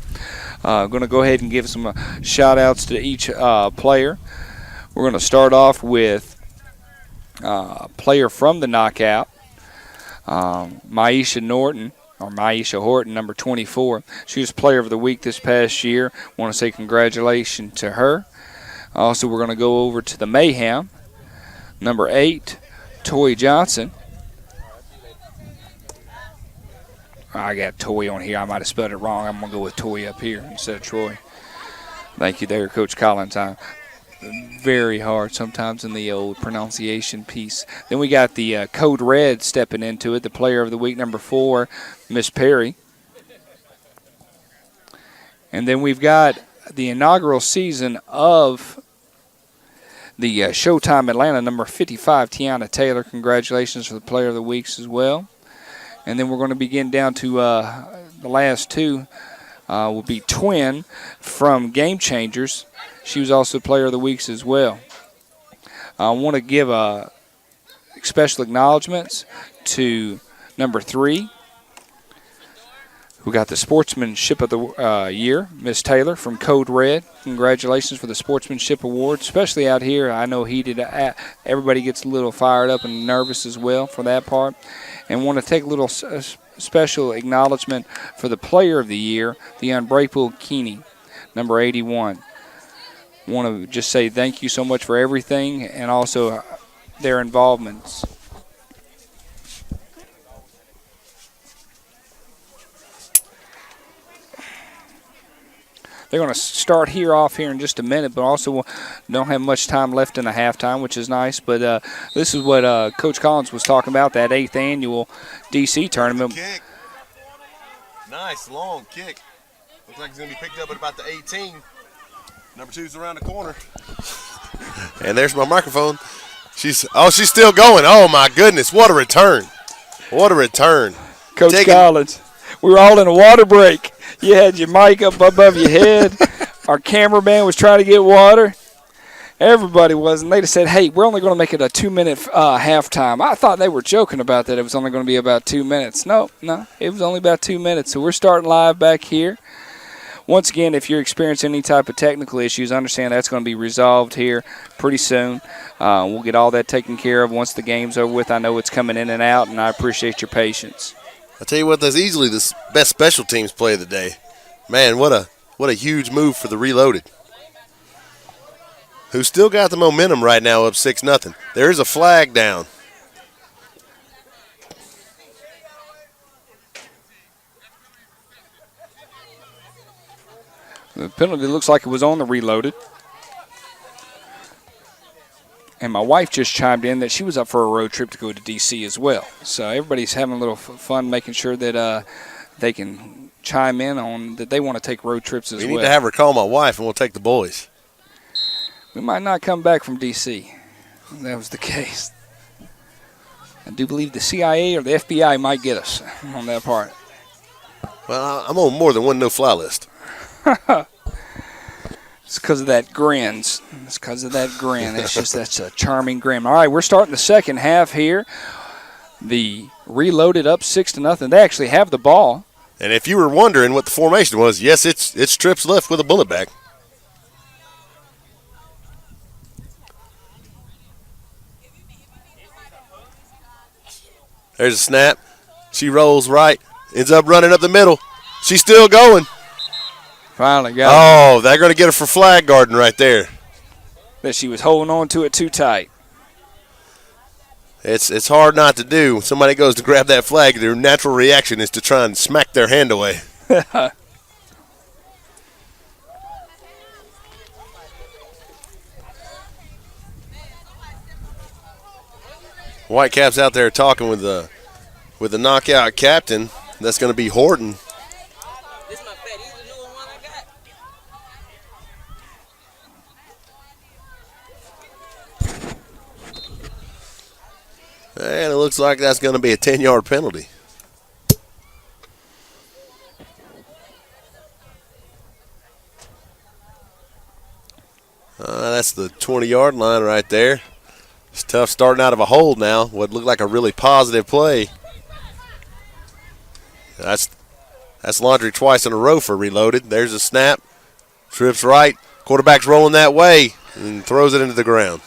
Going to go ahead and give some shout-outs to each player. We're going to start off with a player from the knockout, Maisha Horton, number 24. She was Player of the Week this past year. Want to say congratulations to her. Also, we're going to go over to the Mayhem, number 8, Toy Johnson. I got Toy on here. I might have spelled it wrong. I'm going to go with Toy up here instead of Troy. Thank you there, Coach Collins. Very hard sometimes in the old pronunciation piece. Then we got the Code Red stepping into it, the Player of the Week, number 4, Miss Perry. And then we've got the inaugural season of the Showtime Atlanta, number 55, Tiana Taylor. Congratulations for the Player of the Weeks as well. And then we're going to be getting down to the last two. Will be Twin from Game Changers. She was also Player of the Weeks as well. I want to give special acknowledgments to number 3, who got the Sportsmanship of the Year, Miss Taylor from Code Red. Congratulations for the Sportsmanship Award, especially out here. I know everybody gets a little fired up and nervous as well for that part. And want to take a little special acknowledgement for the Player of the Year, the Unbreakable Keeney, number 81. Want to just say thank you so much for everything and also their involvements. They're going to start off here in just a minute, but also don't have much time left in the halftime, which is nice. But this is what Coach Collins was talking about, that 8th annual DC tournament. Kick. Nice, long kick. Looks like it's going to be picked up at about the 18. Number 2's around the corner. And there's my microphone. She's still going. Oh, my goodness. What a return. What a return. Coach Collins, we were all in a water break. You had your mic up above your head. Our cameraman was trying to get water. Everybody was, and they just said, hey, we're only going to make it a 2-minute halftime. I thought they were joking about that. It was only going to be about 2 minutes. No, it was only about 2 minutes. So we're starting live back here. Once again, if you're experiencing any type of technical issues, understand that's going to be resolved here pretty soon. We'll get all that taken care of once the game's over with. I know it's coming in and out, and I appreciate your patience. I'll tell you what, that's easily the best special teams play of the day. Man, what a huge move for the Reloaded, who still got the momentum right now, up 6-0. There is a flag down. The penalty looks like it was on the Reloaded. And my wife just chimed in that she was up for a road trip to go to D.C. as well. So everybody's having a little fun making sure that they can chime in on that they want to take road trips as well. We need to have her call my wife, and we'll take the boys. We might not come back from D.C. if that was the case. I do believe the CIA or the FBI might get us on that part. Well, I'm on more than one no-fly list. It's because of that grin. It's because of that grin. That's a charming grin. All right, we're starting the second half here. The Reloaded up 6-0. They actually have the ball. And if you were wondering what the formation was, yes, it's trips left with a bullet back. There's a snap. She rolls right, ends up running up the middle. She's still going. Finally got it. Oh, they're going to get her for flag guarding right there. That she was holding on to it too tight. It's hard not to do. When somebody goes to grab that flag, their natural reaction is to try and smack their hand away. Whitecaps out there talking with the knockout captain. That's going to be Horton. This my pet. He's the newer one I got. And it looks like that's going to be a 10-yard penalty. That's the 20-yard line right there. It's tough starting out of a hold now. What looked like a really positive play. That's laundry twice in a row for Reloaded. There's a snap. Trips right. Quarterback's rolling that way and throws it into the ground.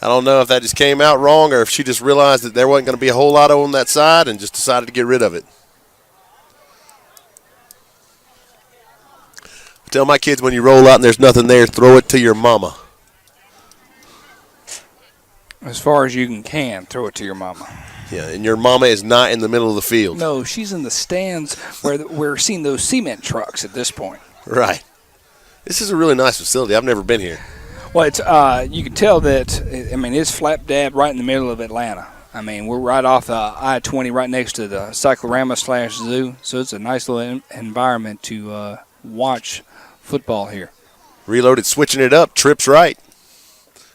I don't know if that just came out wrong or if she just realized that there wasn't going to be a whole lot on that side and just decided to get rid of it. I tell my kids when you roll out and there's nothing there, throw it to your mama. As far as you can throw it to your mama. Yeah, and your mama is not in the middle of the field. No, she's in the stands where we're seeing those cement trucks at this point. Right. This is a really nice facility. I've never been here. Well, it's you can tell that, I mean, it's flap dab right in the middle of Atlanta. I mean, we're right off I-20 right next to the Cyclorama/Zoo, so it's a nice little environment to watch football here. Reloaded switching it up, trips right.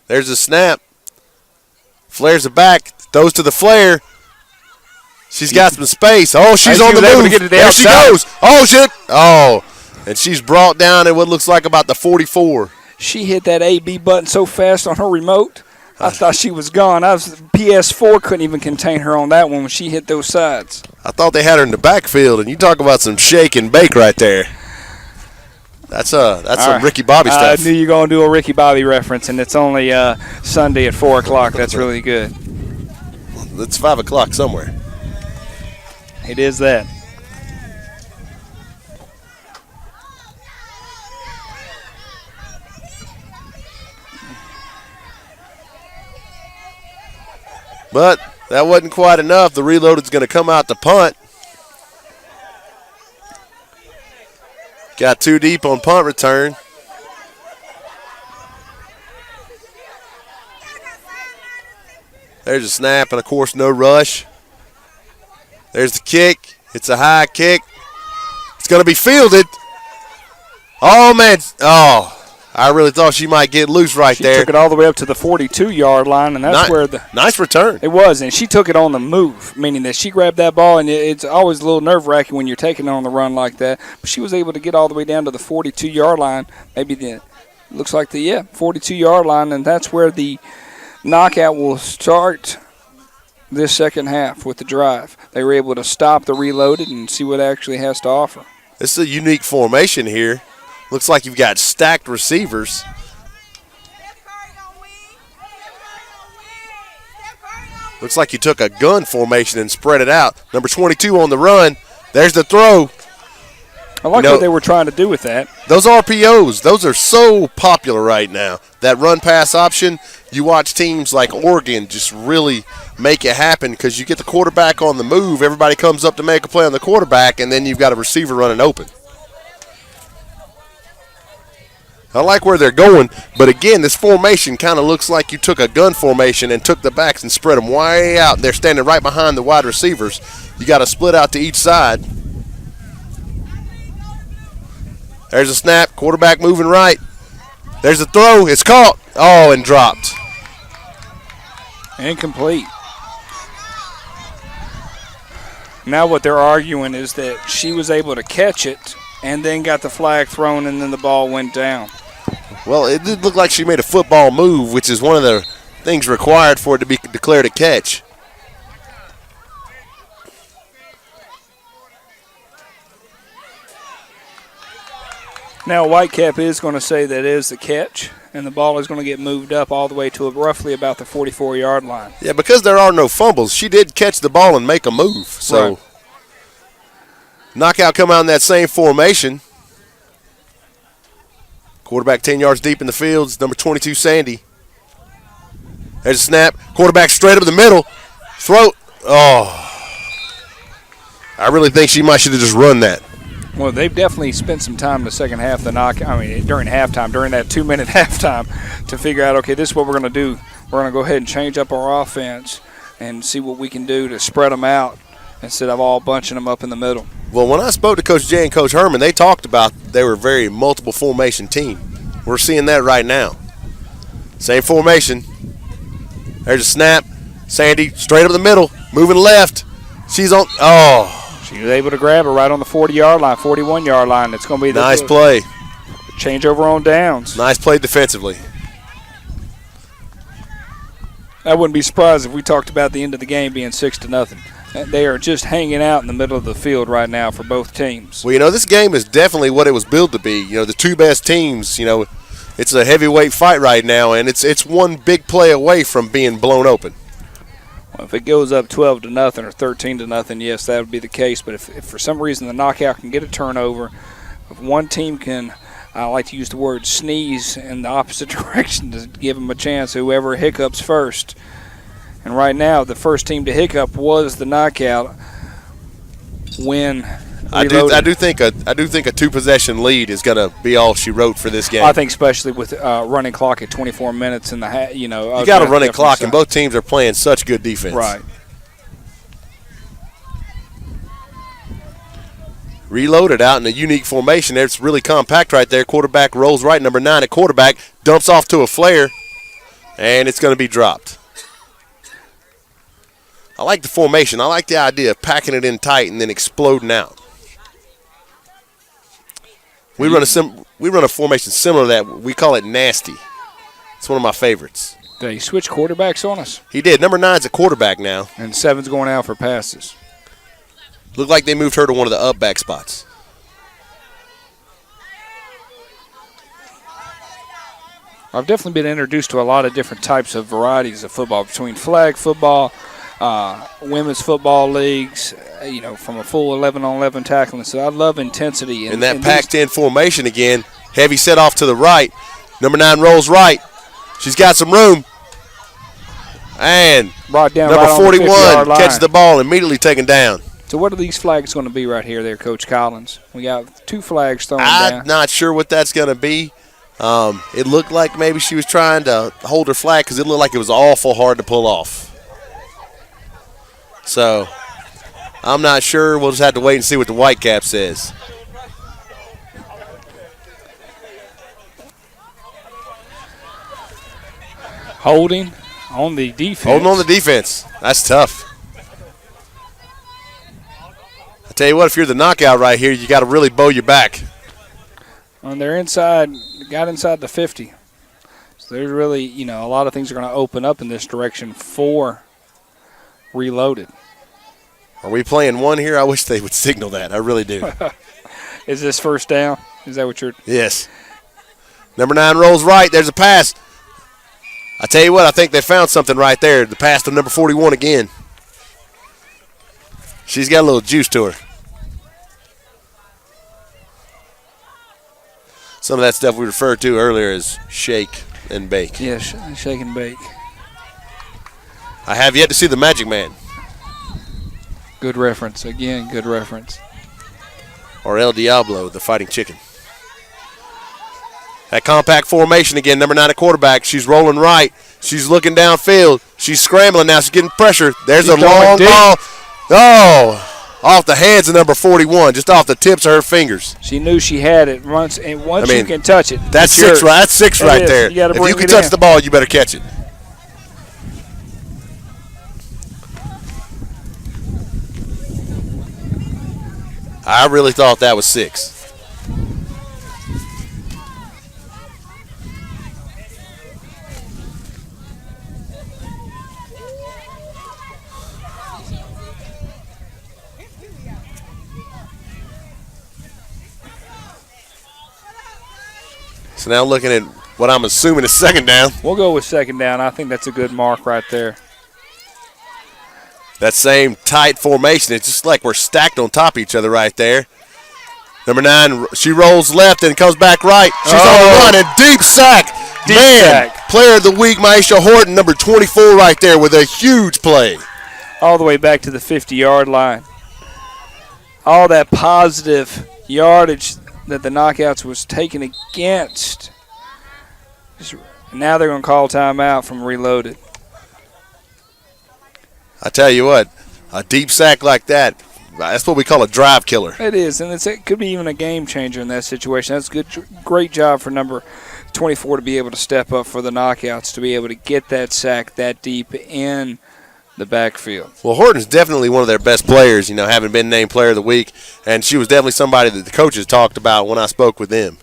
There's a snap. Flares it back, throws to the flare. She's got some space. Oh, she's on the move. There she goes. Oh, shit. Oh, and she's brought down at what looks like about the 44. She hit that A-B button so fast on her remote, I thought she was gone. PS4 couldn't even contain her on that one when she hit those sides. I thought they had her in the backfield, and you talk about some shake and bake right there. That's some right. Ricky Bobby stuff. I knew you were going to do a Ricky Bobby reference, and it's only Sunday at 4 o'clock. That's really good. It's 5 o'clock somewhere. It is that. But that wasn't quite enough. The Reloaded's going to come out to punt. Got too deep on punt return. There's a snap, and, of course, no rush. There's the kick. It's a high kick. It's going to be fielded. Oh, man. Oh, I really thought she might get loose right there. She took it all the way up to the 42-yard line, and that's where the – nice return. It was, and she took it on the move, meaning that she grabbed that ball, and it's always a little nerve-wracking when you're taking it on the run like that. But she was able to get all the way down to the 42-yard line, maybe looks like the 42-yard line, and that's where the knockout will start this second half with the drive. They were able to stop the Reloaded and see what it actually has to offer. This is a unique formation here. Looks like you've got stacked receivers. Looks like you took a gun formation and spread it out. Number 22 on the run. There's the throw. I like what they were trying to do with that. Those RPOs, those are so popular right now. That run-pass option, you watch teams like Oregon just really make it happen because you get the quarterback on the move, everybody comes up to make a play on the quarterback, and then you've got a receiver running open. I like where they're going, but again, this formation kind of looks like you took a gun formation and took the backs and spread them way out. They're standing right behind the wide receivers. You got to split out to each side. There's a snap. Quarterback moving right. There's a throw. It's caught. Oh, and dropped. Incomplete. Now what they're arguing is that she was able to catch it and then got the flag thrown and then the ball went down. Well, it did look like she made a football move, which is one of the things required for it to be declared a catch. Now Whitecap is going to say that is the catch, and the ball is going to get moved up all the way to roughly about the 44-yard line. Yeah, because there are no fumbles, she did catch the ball and make a move. So, right. Knockout come out in that same formation. Quarterback 10 yards deep in the field. It's number 22, Sandy. There's a snap. Quarterback straight up the middle. Throw. Oh. I really think she might should have just run that. Well, they've definitely spent some time in the second half, during halftime, during that 2-minute halftime, to figure out, okay, this is what we're going to do. We're going to go ahead and change up our offense and see what we can do to spread them out instead of all bunching them up in the middle. Well, when I spoke to Coach Jay and Coach Herman, they talked about they were a very multiple formation team. We're seeing that right now. Same formation. There's a snap. Sandy straight up the middle, moving left. She's on. Oh. She was able to grab her right on the 40-yard line, 41-yard line. It's going to be the nice play. Changeover on downs. Nice play defensively. I wouldn't be surprised if we talked about the end of the game being 6-0. They are just hanging out in the middle of the field right now for both teams. Well, this game is definitely what it was billed to be. The two best teams, it's a heavyweight fight right now, and it's one big play away from being blown open. Well, if it goes up 12-0 or 13-0, yes, that would be the case. But if for some reason the knockout can get a turnover, if one team can, I like to use the word sneeze in the opposite direction to give them a chance, whoever hiccups first. And right now, the first team to hiccup was the knockout when I do think a two-possession lead is going to be all she wrote for this game. I think especially with running clock at 24 minutes in the you got a running clock, and both teams are playing such good defense. Right. Reloaded out in a unique formation. It's really compact right there. Quarterback rolls right. Number 9 at quarterback dumps off to a flare, and it's going to be dropped. I like the formation. I like the idea of packing it in tight and then exploding out. We run a formation similar to that. We call it nasty. It's one of my favorites. Did he switch quarterbacks on us? He did. Number 9's a quarterback now. And 7's going out for passes. Looked like they moved her to one of the up back spots. I've definitely been introduced to a lot of different types of varieties of football, between flag football, women's football leagues, from a full 11-on-11 tackling. So I love intensity. And that packed-in formation again. Heavy set off to the right. Number 9 rolls right. She's got some room. And brought down number right 41 catches the the ball, immediately taken down. So what are these flags going to be right here, Coach Collins? We got 2 flags thrown down. I'm not sure what that's going to be. It looked like maybe she was trying to hold her flag because it looked like it was awful hard to pull off. So I'm not sure. We'll just have to wait and see what the Whitecap says. Holding on the defense. Holding on the defense. That's tough. I tell you what, if you're the knockout right here, you got to really bow your back. And they're got inside the 50. So there's really, a lot of things are going to open up in this direction for Reloaded. Are we playing one here? I wish they would signal that. I really do. Is this first down? Is that what you're? Yes. Number 9 rolls right. There's a pass. I tell you what, I think they found something right there. The pass to number 41 again. She's got a little juice to her. Some of that stuff we referred to earlier as shake and bake. Yes, shake and bake. I have yet to see the Magic Man. Good reference. Again, good reference. Or El Diablo, the fighting chicken. That compact formation again, number 9 at quarterback. She's rolling right. She's looking downfield. She's scrambling now. She's getting pressure. There's a long ball. Oh, off the hands of number 41, just off the tips of her fingers. She knew she had it once, and once you can touch it. That's six, right? That's six right there. If you can touch the ball, you better catch it. I really thought that was 6. So now looking at what I'm assuming is second down. We'll go with second down. I think that's a good mark right there. That same tight formation. It's just like we're stacked on top of each other right there. Number 9, she rolls left and comes back right. She's on the run and deep sack. Sack. Player of the week, Maisha Horton, number 24 right there with a huge play. All the way back to the 50-yard line. All that positive yardage that the knockouts was taken against. Now they're going to call timeout from Reloaded. I tell you what, a deep sack like that, that's what we call a drive killer. It is, and it could be even a game changer in that situation. That's a great job for number 24 to be able to step up for the knockouts, to be able to get that sack that deep in the backfield. Well, Horton's definitely one of their best players, having been named Player of the Week, and she was definitely somebody that the coaches talked about when I spoke with them.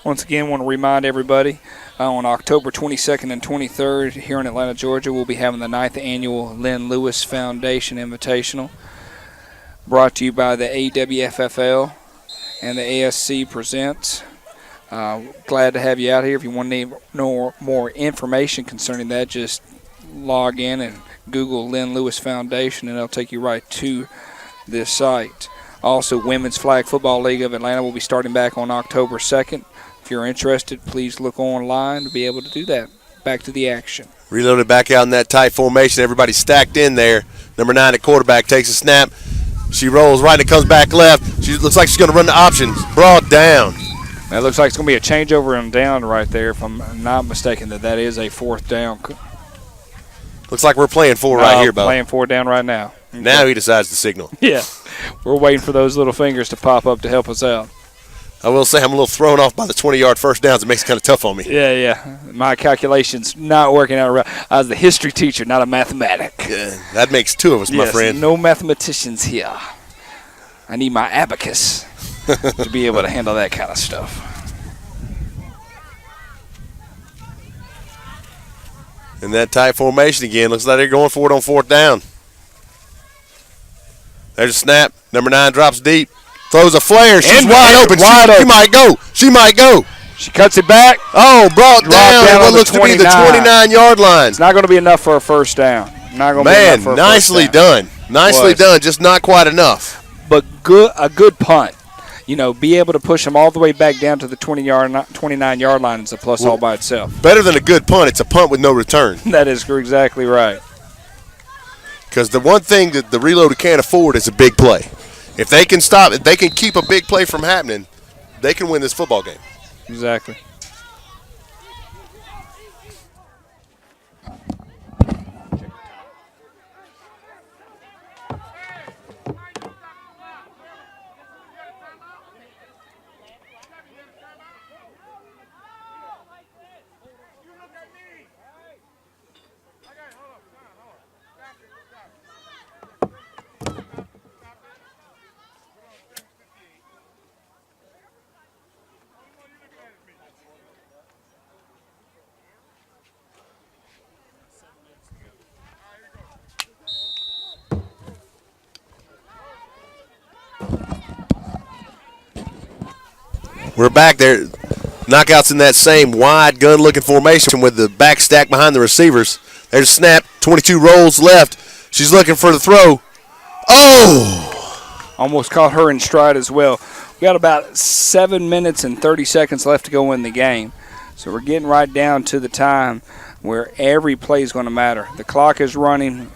Once again, want to remind everybody, on October 22nd and 23rd here in Atlanta, Georgia, we'll be having the 9th annual Lynn Lewis Foundation Invitational, brought to you by the AWFFL and the ASC Presents. Glad to have you out here. If you want to know more information concerning that, just log in and Google Lynn Lewis Foundation, and it'll take you right to this site. Also, Women's Flag Football League of Atlanta will be starting back on October 2nd. If you're interested, please look online to be able to do that. Back to the action. Reloaded back out in that tight formation. Everybody stacked in there. Number 9 at quarterback takes a snap. She rolls right and comes back left. She looks like she's going to run the options. Brought down. That looks like it's going to be a changeover and down right there, if I'm not mistaken, that is a 4th down. Looks like we're playing 4 right here, Bo. Playing 4 down right now. Okay. Now he decides to signal. Yeah. We're waiting for those little fingers to pop up to help us out. I will say I'm a little thrown off by the 20-yard first downs. It makes it kind of tough on me. Yeah. My calculations not working out right. I was the history teacher, not a mathematic. Yeah, that makes 2 of us, my friend. No mathematicians here. I need my abacus to be able to handle that kind of stuff. In that tight formation again. Looks like they're going for it on 4th down. There's a snap. Number 9 drops deep. Throws a flare. She's wide open. She might go. She might go. She cuts it back. Oh, brought down what looks to be the 29-yard line. It's not going to be enough for a first down. Not going to be enough for a nicely first down. done. Nicely done. Just not quite enough. But a good punt. Be able to push them all the way back down to the 29-yard line is a plus all by itself. Better than a good punt. It's a punt with no return. That is exactly right. Because the one thing that the Reloaded can't afford is a big play. If they can stop it, they can keep a big play from happening, they can win this football game. Exactly. We're back there. Knockouts in that same wide gun-looking formation with the back stack behind the receivers. There's a snap. 22 rolls left. She's looking for the throw. Oh! Almost caught her in stride as well. We got about 7 minutes and 30 seconds left to go in the game. So we're getting right down to the time where every play is going to matter. The clock is running.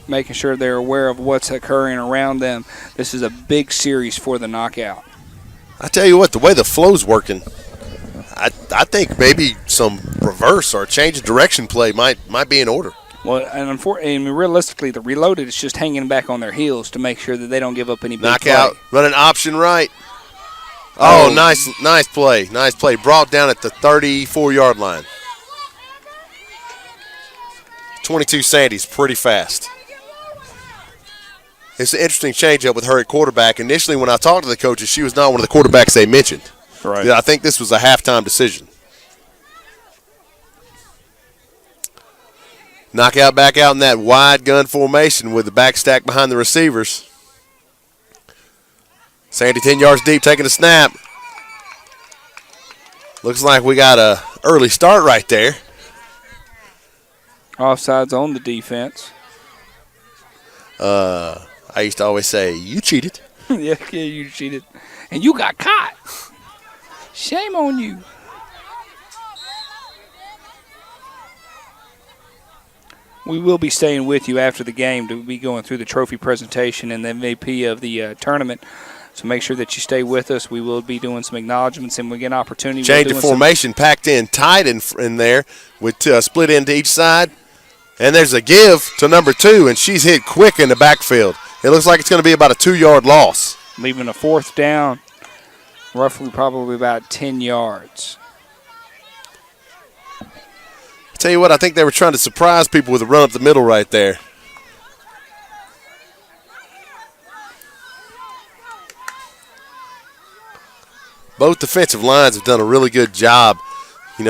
making sure they're aware of what's occurring around them. This is a big series for the knockout. I tell you what, the way the flow's working, I think maybe some reverse or change of direction play might be in order. Well, and realistically, the Reloaded is just hanging back on their heels to make sure that they don't give up any big knockout, play. Running option right. Oh, nice play. Nice play. Brought down at the 34-yard line. 22 Sandy's pretty fast. It's an interesting changeup with her at quarterback. Initially, when I talked to the coaches, she was not one of the quarterbacks they mentioned. Right. I think this was a halftime decision. Knockout back out in that wide gun formation with the back stack behind the receivers. Sandy 10 yards deep, taking a snap. Looks like we got a early start right there. Offsides on the defense. I used to always say, you cheated. yeah, you cheated. And you got caught. Shame on you. We will be staying with you after the game to be going through the trophy presentation and the MVP of the tournament. So make sure that you stay with us. We will be doing some acknowledgments, and we get an opportunity. Change of formation, packed in tight in there with split into each side. And there's a give to number 2, and she's hit quick in the backfield. It looks like it's going to be about a 2-yard loss. Leaving a fourth down, roughly probably about 10 yards. Tell you what, I think they were trying to surprise people with a run up the middle right there. Both defensive lines have done a really good job,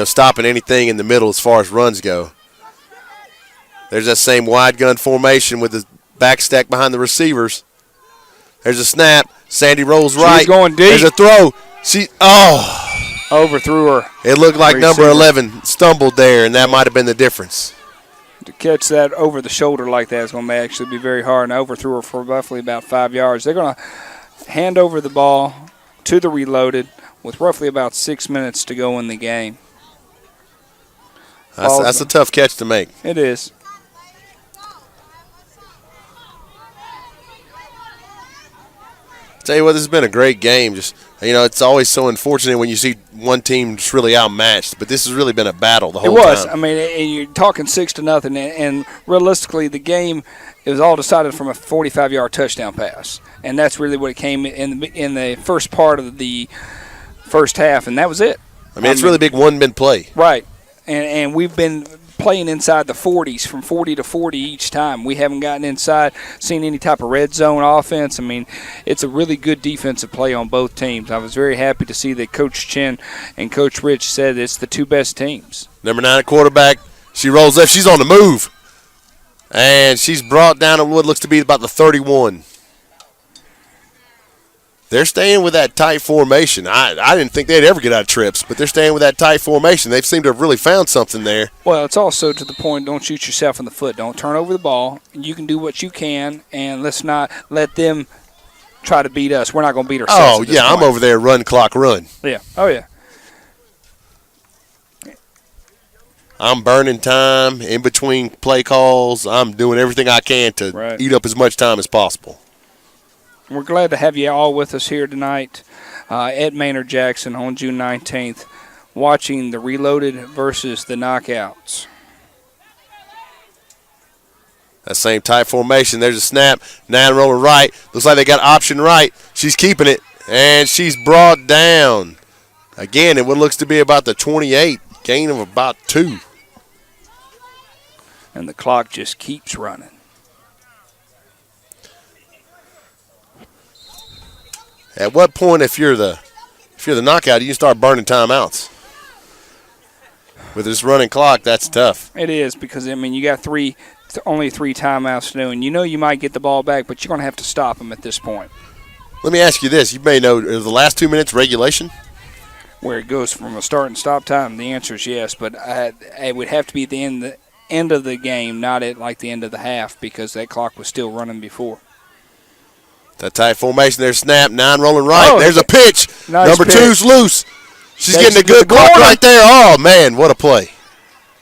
stopping anything in the middle as far as runs go. There's that same wide gun formation with the back stack behind the receivers. There's a snap. Sandy rolls right. She's going deep. There's a throw. Overthrew her. It looked like number 11 stumbled there, and that might have been the difference. To catch that over the shoulder like that is going to actually be very hard, and overthrew her for roughly about 5 yards. They're going to hand over the ball to the Reloaded with roughly about 6 minutes to go in the game. That's a tough catch to make. It is. Tell you what, this has been a great game. Just it's always so unfortunate when you see one team just really outmatched, but this has really been a battle the whole time. It was. I mean, and you're talking 6-0, and realistically, the game it was all decided from a 45-yard touchdown pass, and that's really what it came in the first part of the first half, and that was it. I mean, it's really big one-man play. Right, and we've been playing inside the 40s, from 40 to 40 each time. We haven't gotten inside, seen any type of red zone offense. I mean, it's a really good defensive play on both teams. I was very happy to see that Coach Chin and Coach Rich said it's the two best teams. Number 9 at quarterback, she rolls up. She's on the move. And she's brought down at what looks to be about the 31. They're staying with that tight formation. I didn't think they'd ever get out of trips, but they're staying with that tight formation. They seem to have really found something there. Well, it's also to the point, don't shoot yourself in the foot. Don't turn over the ball. You can do what you can, and let's not let them try to beat us. We're not going to beat ourselves. Oh, yeah, I'm over there run, clock, run. Yeah. Oh, yeah. I'm burning time in between play calls. I'm doing everything I can to eat up as much time as possible. We're glad to have you all with us here tonight at Maynard Jackson on June 19th, watching the Reloaded versus the Knockouts. That same tight formation. There's a snap. 9 rolling right. Looks like they got option right. She's keeping it, and she's brought down. Again, at what looks to be about the 28, gain of about 2. And the clock just keeps running. At what point, if you're the knockout, you can start burning timeouts. With this running clock, that's tough. It is, because I mean you got only three timeouts to do, and you might get the ball back, but you're going to have to stop them at this point. Let me ask you this: you may know, is the last 2 minutes regulation? Where it goes from a start and stop time, the answer is yes, but it would have to be at the end of the game, not at like the end of the half, because that clock was still running before. That tight formation, there's snap, 9 rolling right. Oh, there's a pitch. Nice Number pitch. 2's loose. She's Takes getting a good clock right there. Oh, man, what a play.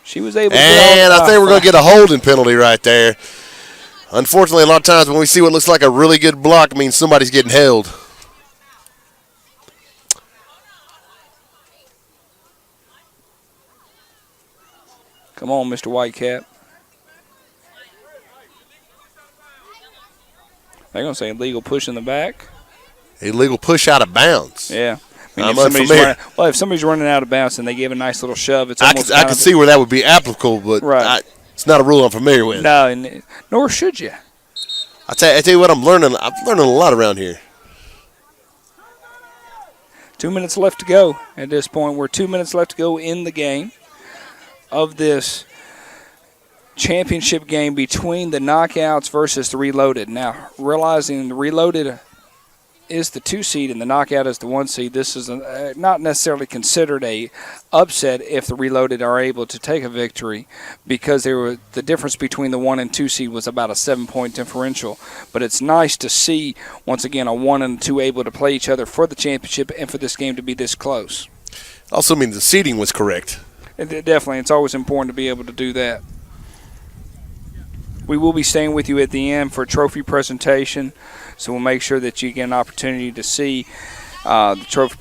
She was able to And I think we're going to get a holding penalty right there. Unfortunately, a lot of times when we see what looks like a really good block, it means somebody's getting held. Come on, Mr. Whitecap. They're going to say illegal push in the back. Illegal push out of bounds. Yeah. I'm unfamiliar. If somebody's running out of bounds and they give a nice little shove, it's I almost can see where that would be applicable, but right. It's not a rule I'm familiar with. No, and nor should you. I tell you what, I'm learning a lot around here. 2 minutes left to go at this point. We're 2 minutes left to go in the game of this championship game between the Knockouts versus the Reloaded. Now, realizing the Reloaded is the 2 seed and the Knockout is the 1 seed, this is not necessarily considered a upset if the Reloaded are able to take a victory, because the difference between the 1 and 2 seed was about a 7-point differential. But it's nice to see, once again, a 1 and 2 able to play each other for the championship and for this game to be this close. Also means the seeding was correct. Definitely. It's always important to be able to do that. We will be staying with you at the end for a trophy presentation, so we'll make sure that you get an opportunity to see the trophy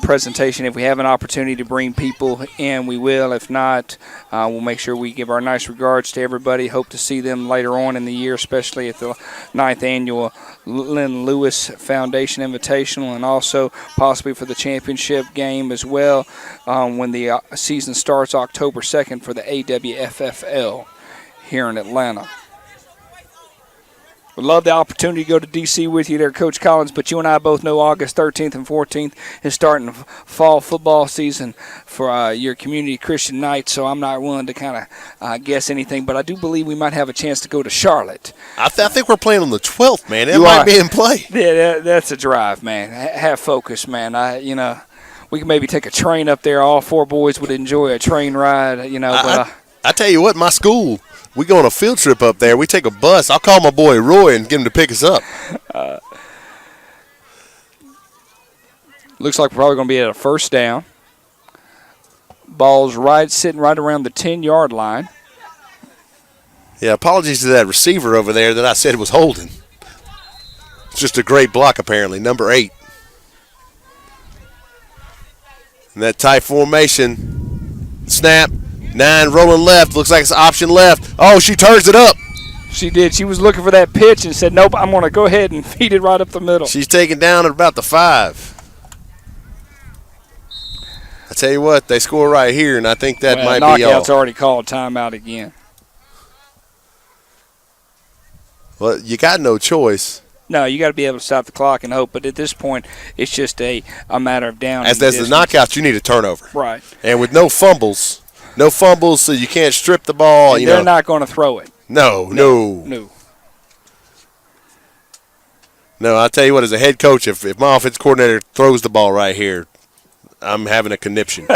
presentation. If we have an opportunity to bring people in, we will. If not, we'll make sure we give our nice regards to everybody. Hope to see them later on in the year, especially at the 9th Annual Lynn Lewis Foundation Invitational, and also possibly for the championship game as well when the season starts October 2nd for the AWFFL here in Atlanta. Would love the opportunity to go to D.C. with you there, Coach Collins, but you and I both know August 13th and 14th is starting the fall football season for your community Christian Knights, so I'm not willing to kind of guess anything, but I do believe we might have a chance to go to Charlotte. I think we're playing on the 12th, man. It might be in play. Yeah, that's a drive, man. Have focus, man. We can maybe take a train up there. All 4 boys would enjoy a train ride, but I tell you what, my school, we go on a field trip up there. We take a bus. I'll call my boy Roy and get him to pick us up. Looks like we're probably going to be at a first down. Ball's sitting right around the 10-yard line. Yeah, apologies to that receiver over there that I said was holding. It's just a great block, apparently, number 8. And that tight formation, snap. 9 rolling left. Looks like it's option left. Oh, she turns it up. She did. She was looking for that pitch and said, nope, I'm going to go ahead and feed it right up the middle. She's taken down at about the 5. I tell you what, they score right here, and I think that might be all. Knockout's already called timeout again. Well, you got no choice. No, you got to be able to stop the clock and hope. But at this point, it's just a matter of down. As the knockouts, you need a turnover. Right. And with no fumbles, so you can't strip the ball. And they're not going to throw it. No. No. I'll tell you what, as a head coach, if my offensive coordinator throws the ball right here, I'm having a conniption.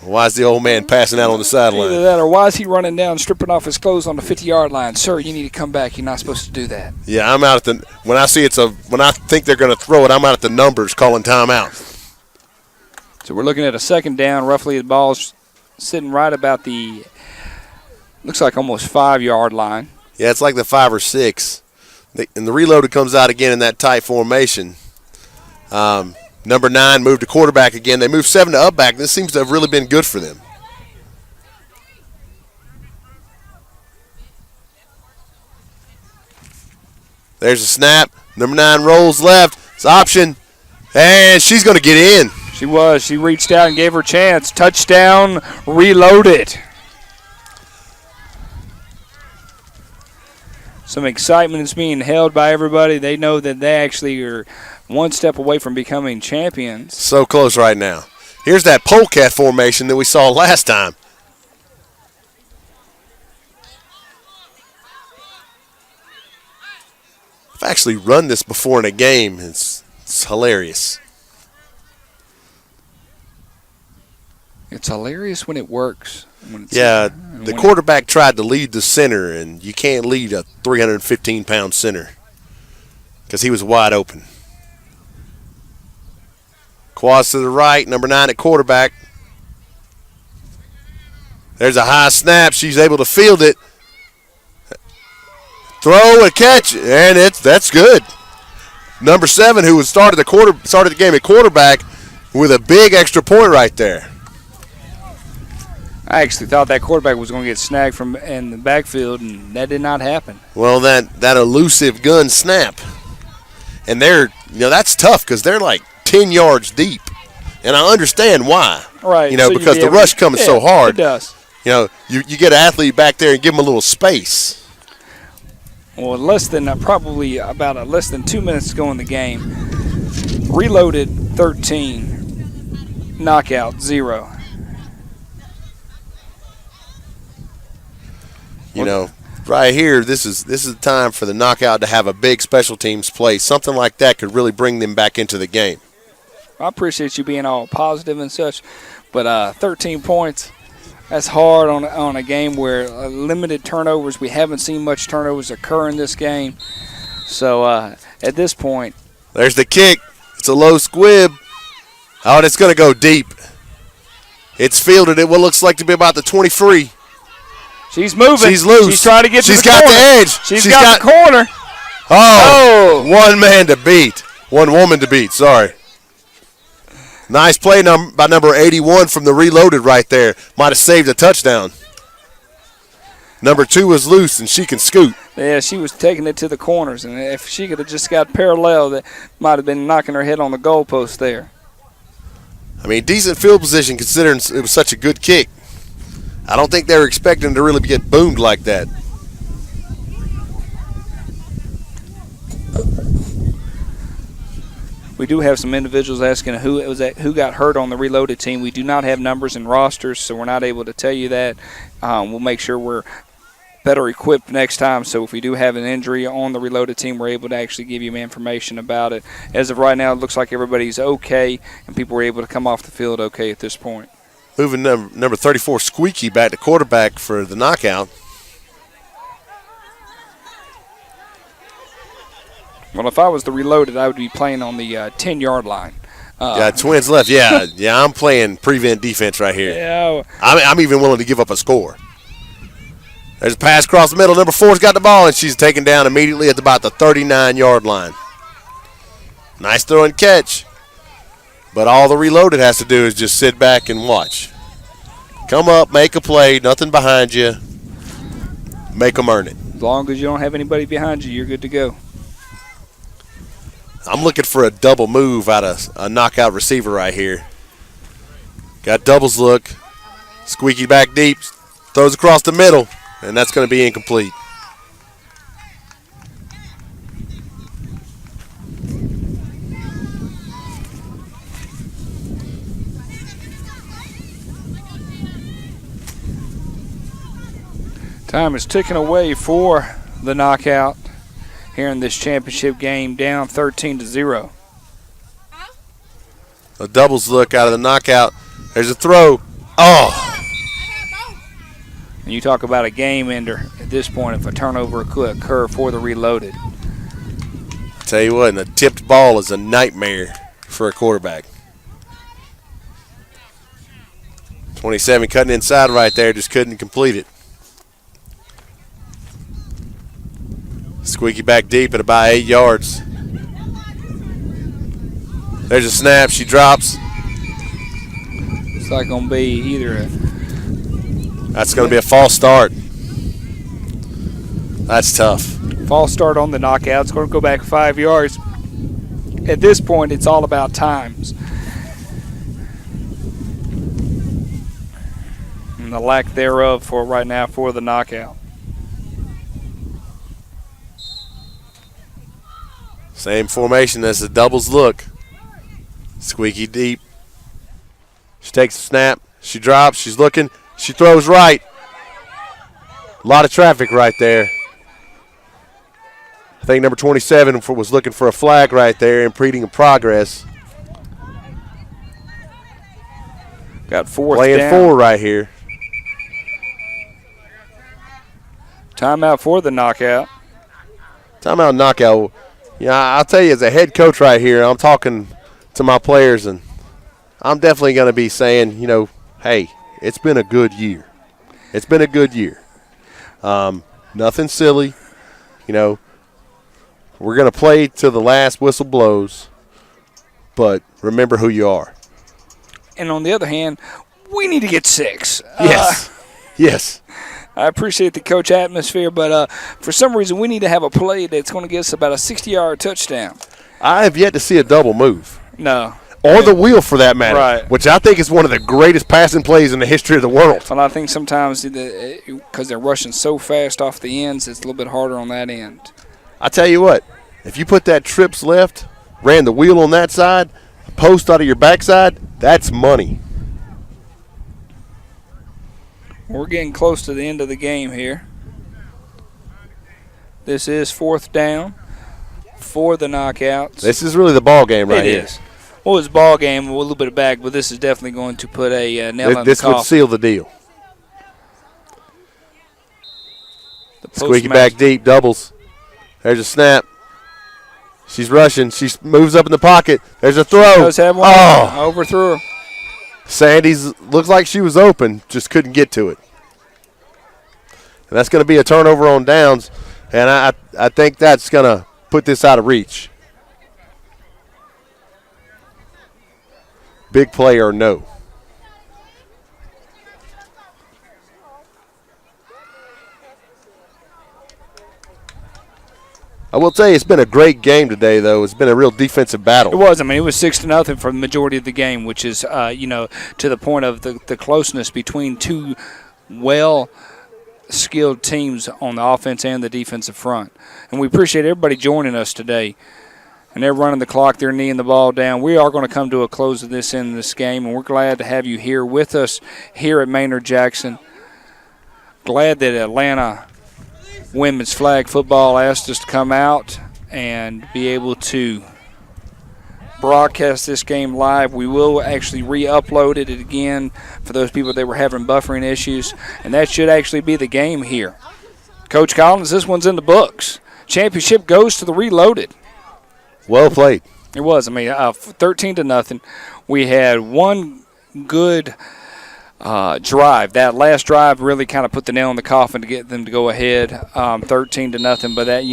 Why is the old man passing out on the sideline? Either that or why is he running down, stripping off his clothes on the 50-yard line? Sir, you need to come back. You're not supposed to do that. Yeah, I'm out at when I think they're going to throw it, I'm out at the numbers calling timeout. So we're looking at a second down. Roughly the ball's sitting right about looks like almost 5-yard line. Yeah, it's like the 5 or 6. And the Reloaded comes out again in that tight formation. Number 9 moved to quarterback again. They moved 7 to up back. This seems to have really been good for them. There's a snap. Number 9 rolls left. It's option. And she's going to get in. She was. She reached out and gave her a chance. Touchdown, Reloaded. Some excitement is being held by everybody. They know that they actually are one step away from becoming champions. So close right now. Here's that polecat formation that we saw last time. I've actually run this before in a game. It's hilarious. It's hilarious when it works. The quarterback tried to lead the center, and you can't lead a 315-pound center because he was wide open. Quads to the right, number 9 at quarterback. There's a high snap. She's able to field it. Throw and catch, and that's good. Number 7, who started the game at quarterback, with a big extra point right there. I actually thought that quarterback was going to get snagged from in the backfield, and that did not happen. Well, that elusive gun snap, and that's tough because they're like 10 yards deep, and I understand why. Right. Because the rush comes so hard. It does. You get an athlete back there and give him a little space. Well, less than 2 minutes to go in the game. Reloaded 13, knockout 0. Right here, this is the time for the knockout to have a big special teams play. Something like that could really bring them back into the game. I appreciate you being all positive and such, but 13 points, that's hard on a game where limited turnovers. We haven't seen much turnovers occur in this game. So at this point. There's the kick. It's a low squib. Oh, and it's going to go deep. It's fielded at what looks like to be about the 23. She's moving. She's loose. She's trying to get to the corner. She's got the edge. She's got the corner. Oh, one man to beat. One woman to beat, sorry. Nice play by number 81 from the Reloaded right there. Might have saved a touchdown. Number 2 was loose, and she can scoot. Yeah, she was taking it to the corners, and if she could have just got parallel, that might have been knocking her head on the goalpost there. I mean, decent field position considering it was such a good kick. I don't think they were expecting to really get boomed like that. We do have some individuals asking who got hurt on the Reloaded team. We do not have numbers and rosters, so we're not able to tell you that. We'll make sure we're better equipped next time, so if we do have an injury on the Reloaded team, we're able to actually give you information about it. As of right now, it looks like everybody's okay, and people were able to come off the field okay at this point. Moving number 34, Squeaky, back to quarterback for the knockout. Well, if I was the Reloaded, I would be playing on the 10-yard line. Twins left. Yeah, I'm playing prevent defense right here. Yeah. I'm even willing to give up a score. There's a pass across the middle. Number 4's got the ball, and she's taken down immediately at about the 39-yard line. Nice throw and catch. But all the Reloaded has to do is just sit back and watch. Come up, make a play, nothing behind you. Make them earn it. As long as you don't have anybody behind you, you're good to go. I'm looking for a double move out of a knockout receiver right here. Got doubles look. Squeaky back deep. Throws across the middle, and that's going to be incomplete. Time is ticking away for the knockout here in this championship game, down 13-0. A doubles look out of the knockout. There's a throw. Oh! And you talk about a game ender at this point if a turnover could occur for the Reloaded. I tell you what, and a tipped ball is a nightmare for a quarterback. 27 cutting inside right there, just couldn't complete it. Squeaky back deep at about 8 yards. There's a snap. She drops. It's not going to be either That's going to be a false start. That's tough. False start on the knockout. It's going to go back 5 yards. At this point, it's all about times. And the lack thereof for right now for the knockout. Same formation as the doubles look. Squeaky deep. She takes a snap. She drops. She's looking. She throws right. A lot of traffic right there. I think number 27 was looking for a flag right there, impeding a progress. Got fourth Playing down. 4 right here. Timeout for the knockout. Timeout knockout. Yeah, I'll tell you, as a head coach right here, I'm talking to my players, and I'm definitely going to be saying, hey, it's been a good year. It's been a good year. Nothing silly. You know, we're going to play till the last whistle blows, but remember who you are. And on the other hand, we need to get 6. Yes. Yes. I appreciate the coach atmosphere, but for some reason we need to have a play that's going to get us about a 60-yard touchdown. I have yet to see a double move. No. Or the wheel, for that matter, Right. which I think is one of the greatest passing plays in the history of the world. But I think sometimes because they're rushing so fast off the ends, it's a little bit harder on that end. I tell you what, if you put that trips left, ran the wheel on that side, post out of your backside, that's money. We're getting close to the end of the game here. This is 4th down for the knockouts. This is really the ball game right here. It is. Well, it's ball game with a little bit of back, but this is definitely going to put a nail in the This coffin. would seal the deal. The Squeaky postmaster- back deep, doubles. There's a snap. She's rushing. She moves up in the pocket. There's a throw. Does have one. Oh, Overthrew her. Sandy's looks like she was open, just couldn't get to it. And that's going to be a turnover on downs, and I think that's going to put this out of reach. Big play or no. I will tell you, it's been a great game today, though. It's been a real defensive battle. It was. I mean, it was 6-0 for the majority of the game, which is, to the point of the closeness between two well-skilled teams on the offense and the defensive front. And we appreciate everybody joining us today. And they're running the clock. They're kneeing the ball down. We are going to come to a close of this end of this game, and we're glad to have you here with us here at Maynard-Jackson. Glad that Atlanta Women's Flag Football asked us to come out and be able to broadcast this game live. We will actually re-upload it again for those people that were having buffering issues, and that should actually be the game here. Coach Collins, this one's in the books. Championship goes to the Reloaded. Well played. It was. I mean, 13-0. We had one good drive. That last drive really kind of put the nail in the coffin to get them to go ahead, 13-0. But that,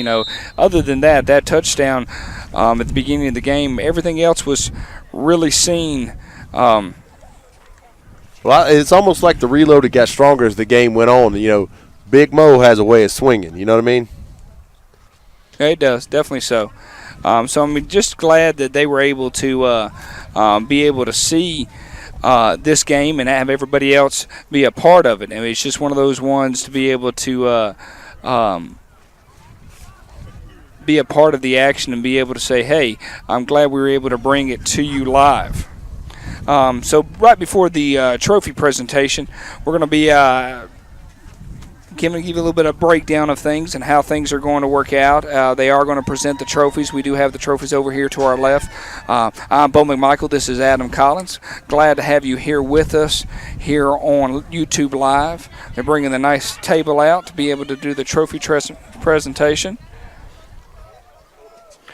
other than that, that touchdown at the beginning of the game, everything else was really seen. Well, it's almost like the Reloaded got stronger as the game went on. Big Mo has a way of swinging. You know what I mean? Yeah, it does, definitely so. So I'm just glad that they were able to be able to see this game and have everybody else be a part of it. I mean, it's just one of those ones to be able to be a part of the action and be able to say, hey, I'm glad we were able to bring it to you live. So right before the trophy presentation, we're going to be give you a little bit of breakdown of things and how things are going to work out. They are going to present the trophies. We do have the trophies over here to our left. I'm Bo McMichael. This is Adam Collins. Glad to have you here with us here on YouTube Live. They're bringing the nice table out to be able to do the trophy presentation.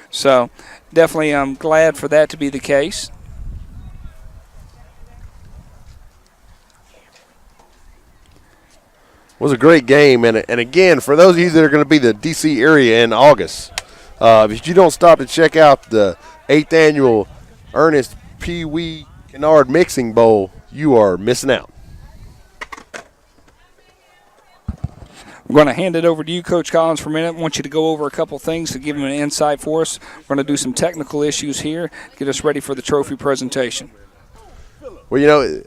So definitely I'm glad for that to be the case. Was a great game, and again, for those of you that are going to be the D.C. area in August, if you don't stop to check out the 8th annual Ernest Pee Wee Kennard Mixing Bowl, you are missing out. We're going to hand it over to you, Coach Collins, for a minute. I want you to go over a couple things to give them an insight for us. We're going to do some technical issues here to get us ready for the trophy presentation. Well,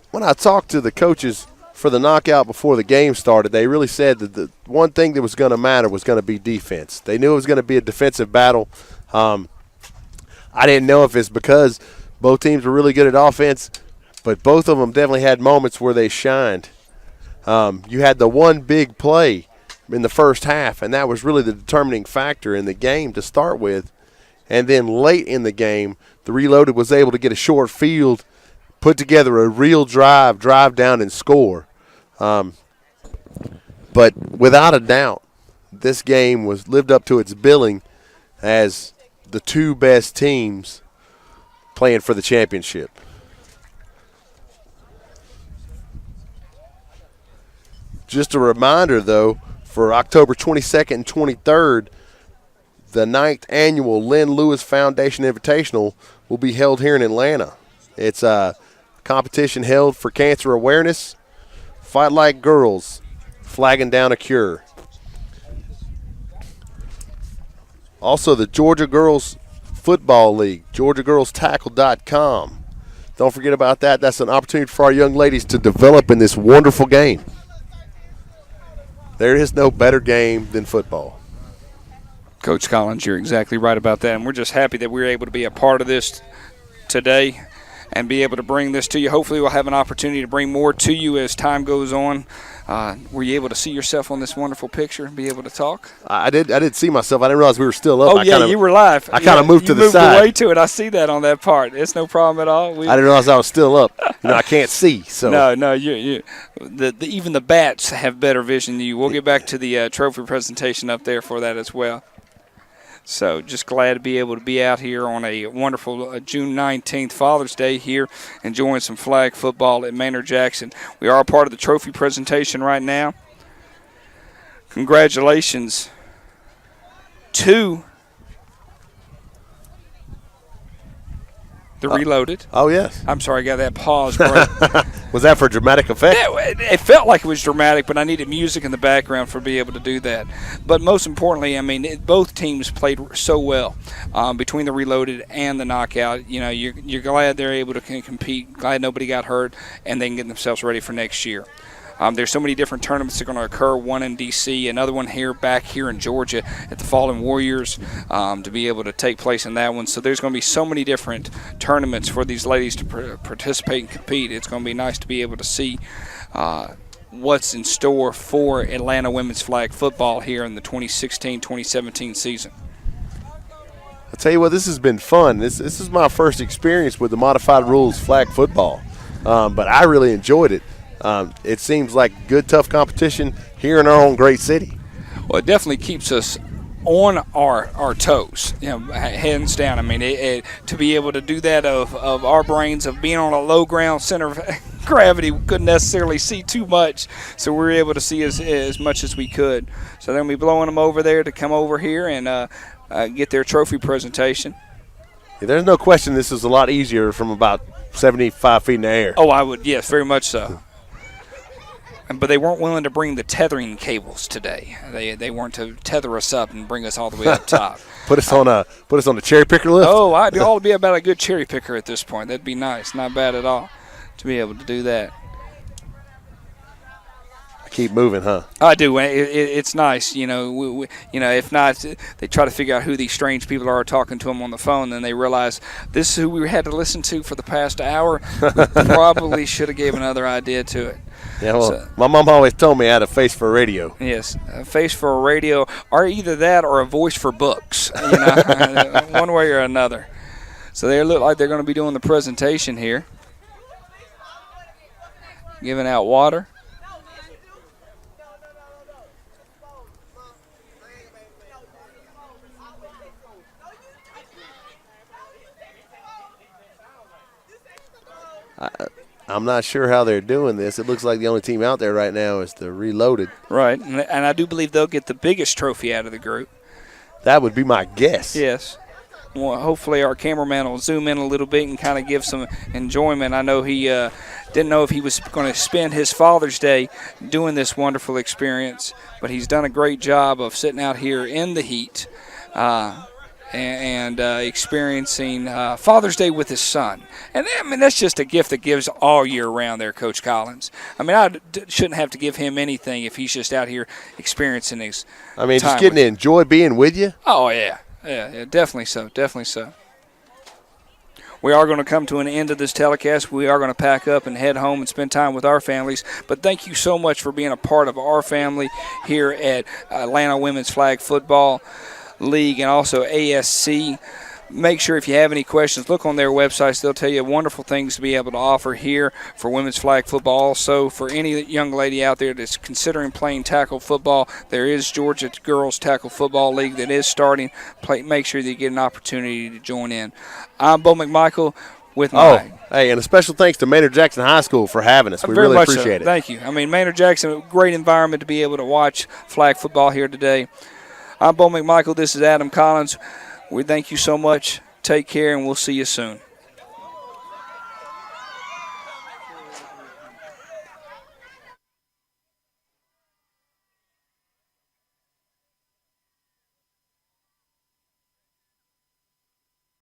when I talked to the coaches for the knockout before the game started, they really said that the one thing that was going to matter was going to be defense. They knew it was going to be a defensive battle. I didn't know if it's because both teams were really good at offense, but both of them definitely had moments where they shined. You had the one big play in the first half, and that was really the determining factor in the game to start with. And then late in the game, the Reloaded was able to get a short field, put together a real drive down and score. But without a doubt, this game was lived up to its billing as the two best teams playing for the championship. Just a reminder, though, for October 22nd and 23rd, the 9th annual Lynn Lewis Foundation Invitational will be held here in Atlanta. It's a competition held for cancer awareness, Fight Like Girls, flagging down a cure. Also, the Georgia Girls Football League, GeorgiaGirlsTackle.com. Don't forget about that. That's an opportunity for our young ladies to develop in this wonderful game. There is no better game than football. Coach Collins, you're exactly right about that, and we're just happy that we're able to be a part of this today and be able to bring this to you. Hopefully we'll have an opportunity to bring more to you as time goes on. Were you able to see yourself on this wonderful picture and be able to talk? I did see myself. I didn't realize we were still up. Oh, you were live. I kind of moved to the side. You moved away to it. I see that on that part. It's no problem at all. I didn't realize I was still up. I can't see. So No, even the bats have better vision than you. We'll get back to the trophy presentation up there for that as well. So just glad to be able to be out here on a wonderful June 19th Father's Day here, enjoying some flag football at Maynard Jackson. We are a part of the trophy presentation right now. Congratulations to the Reloaded. Oh, yes. I'm sorry, I got that pause break. Was that for dramatic effect? It felt like it was dramatic, but I needed music in the background for be able to do that. But most importantly, I mean, both teams played so well between the Reloaded and the Knockout. You know, you're glad they're able to compete, glad nobody got hurt, and they can get themselves ready for next year. There's so many different tournaments that are going to occur, one in D.C., another one back here in Georgia at the Fallen Warriors to be able to take place in that one. So there's going to be so many different tournaments for these ladies to participate and compete. It's going to be nice to be able to see what's in store for Atlanta women's flag football here in the 2016-2017 season. I'll tell you what, this has been fun. This is my first experience with the modified rules flag football, but I really enjoyed it. It seems like good, tough competition here in our own great city. Well, it definitely keeps us on our toes, hands down. I mean, to be able to do that of our brains, of being on a low ground center of gravity, we couldn't necessarily see too much, so we were able to see as much as we could. So then we blowing them over there to come over here and get their trophy presentation. Yeah, there's no question this is a lot easier from about 75 feet in the air. Oh, I would, yes, very much so. But they weren't willing to bring the tethering cables today. They weren't to tether us up and bring us all the way up top. Put us on a cherry picker lift. Oh, I'd all be about a good cherry picker at this point. That'd be nice. Not bad at all to be able to do that. Keep moving, huh? I do. It's nice, we, if not, they try to figure out who these strange people are talking to them on the phone, then they realize this is who we had to listen to for the past hour. We probably should have gave another idea to it. Yeah, well, my mom always told me I had a face for radio. Yes, a face for a radio, or either that or a voice for books, one way or another. So they look like they're going to be doing the presentation here, giving out water. I'm not sure how they're doing this. It looks like the only team out there right now is the Reloaded. Right, and I do believe they'll get the biggest trophy out of the group. That would be my guess. Yes. Well, hopefully our cameraman will zoom in a little bit and kind of give some enjoyment. I know he didn't know if he was going to spend his Father's Day doing this wonderful experience, but he's done a great job of sitting out here in the heat and experiencing Father's Day with his son. And, I mean, that's just a gift that gives all year round there, Coach Collins. I mean, I shouldn't have to give him anything if he's just out here experiencing his time just getting to enjoy being with you. Oh, yeah. Yeah, definitely so, definitely so. We are going to come to an end of this telecast. We are going to pack up and head home and spend time with our families. But thank you so much for being a part of our family here at Atlanta Women's Flag Football League and also ASC. Make sure if you have any questions, look on their websites. They'll tell you wonderful things to be able to offer here for women's flag football. Also, for any young lady out there that's considering playing tackle football, there is Georgia Girls Tackle Football League that is starting. Make sure that you get an opportunity to join in. I'm Bo McMichael. with my. Hey, and a special thanks to Maynard Jackson High School for having us. We Very really much so. appreciate it. Thank you. I mean, Maynard Jackson, a great environment to be able to watch flag football here today. I'm Bo McMichael. This is Adam Collins. We thank you so much. Take care, and we'll see you soon.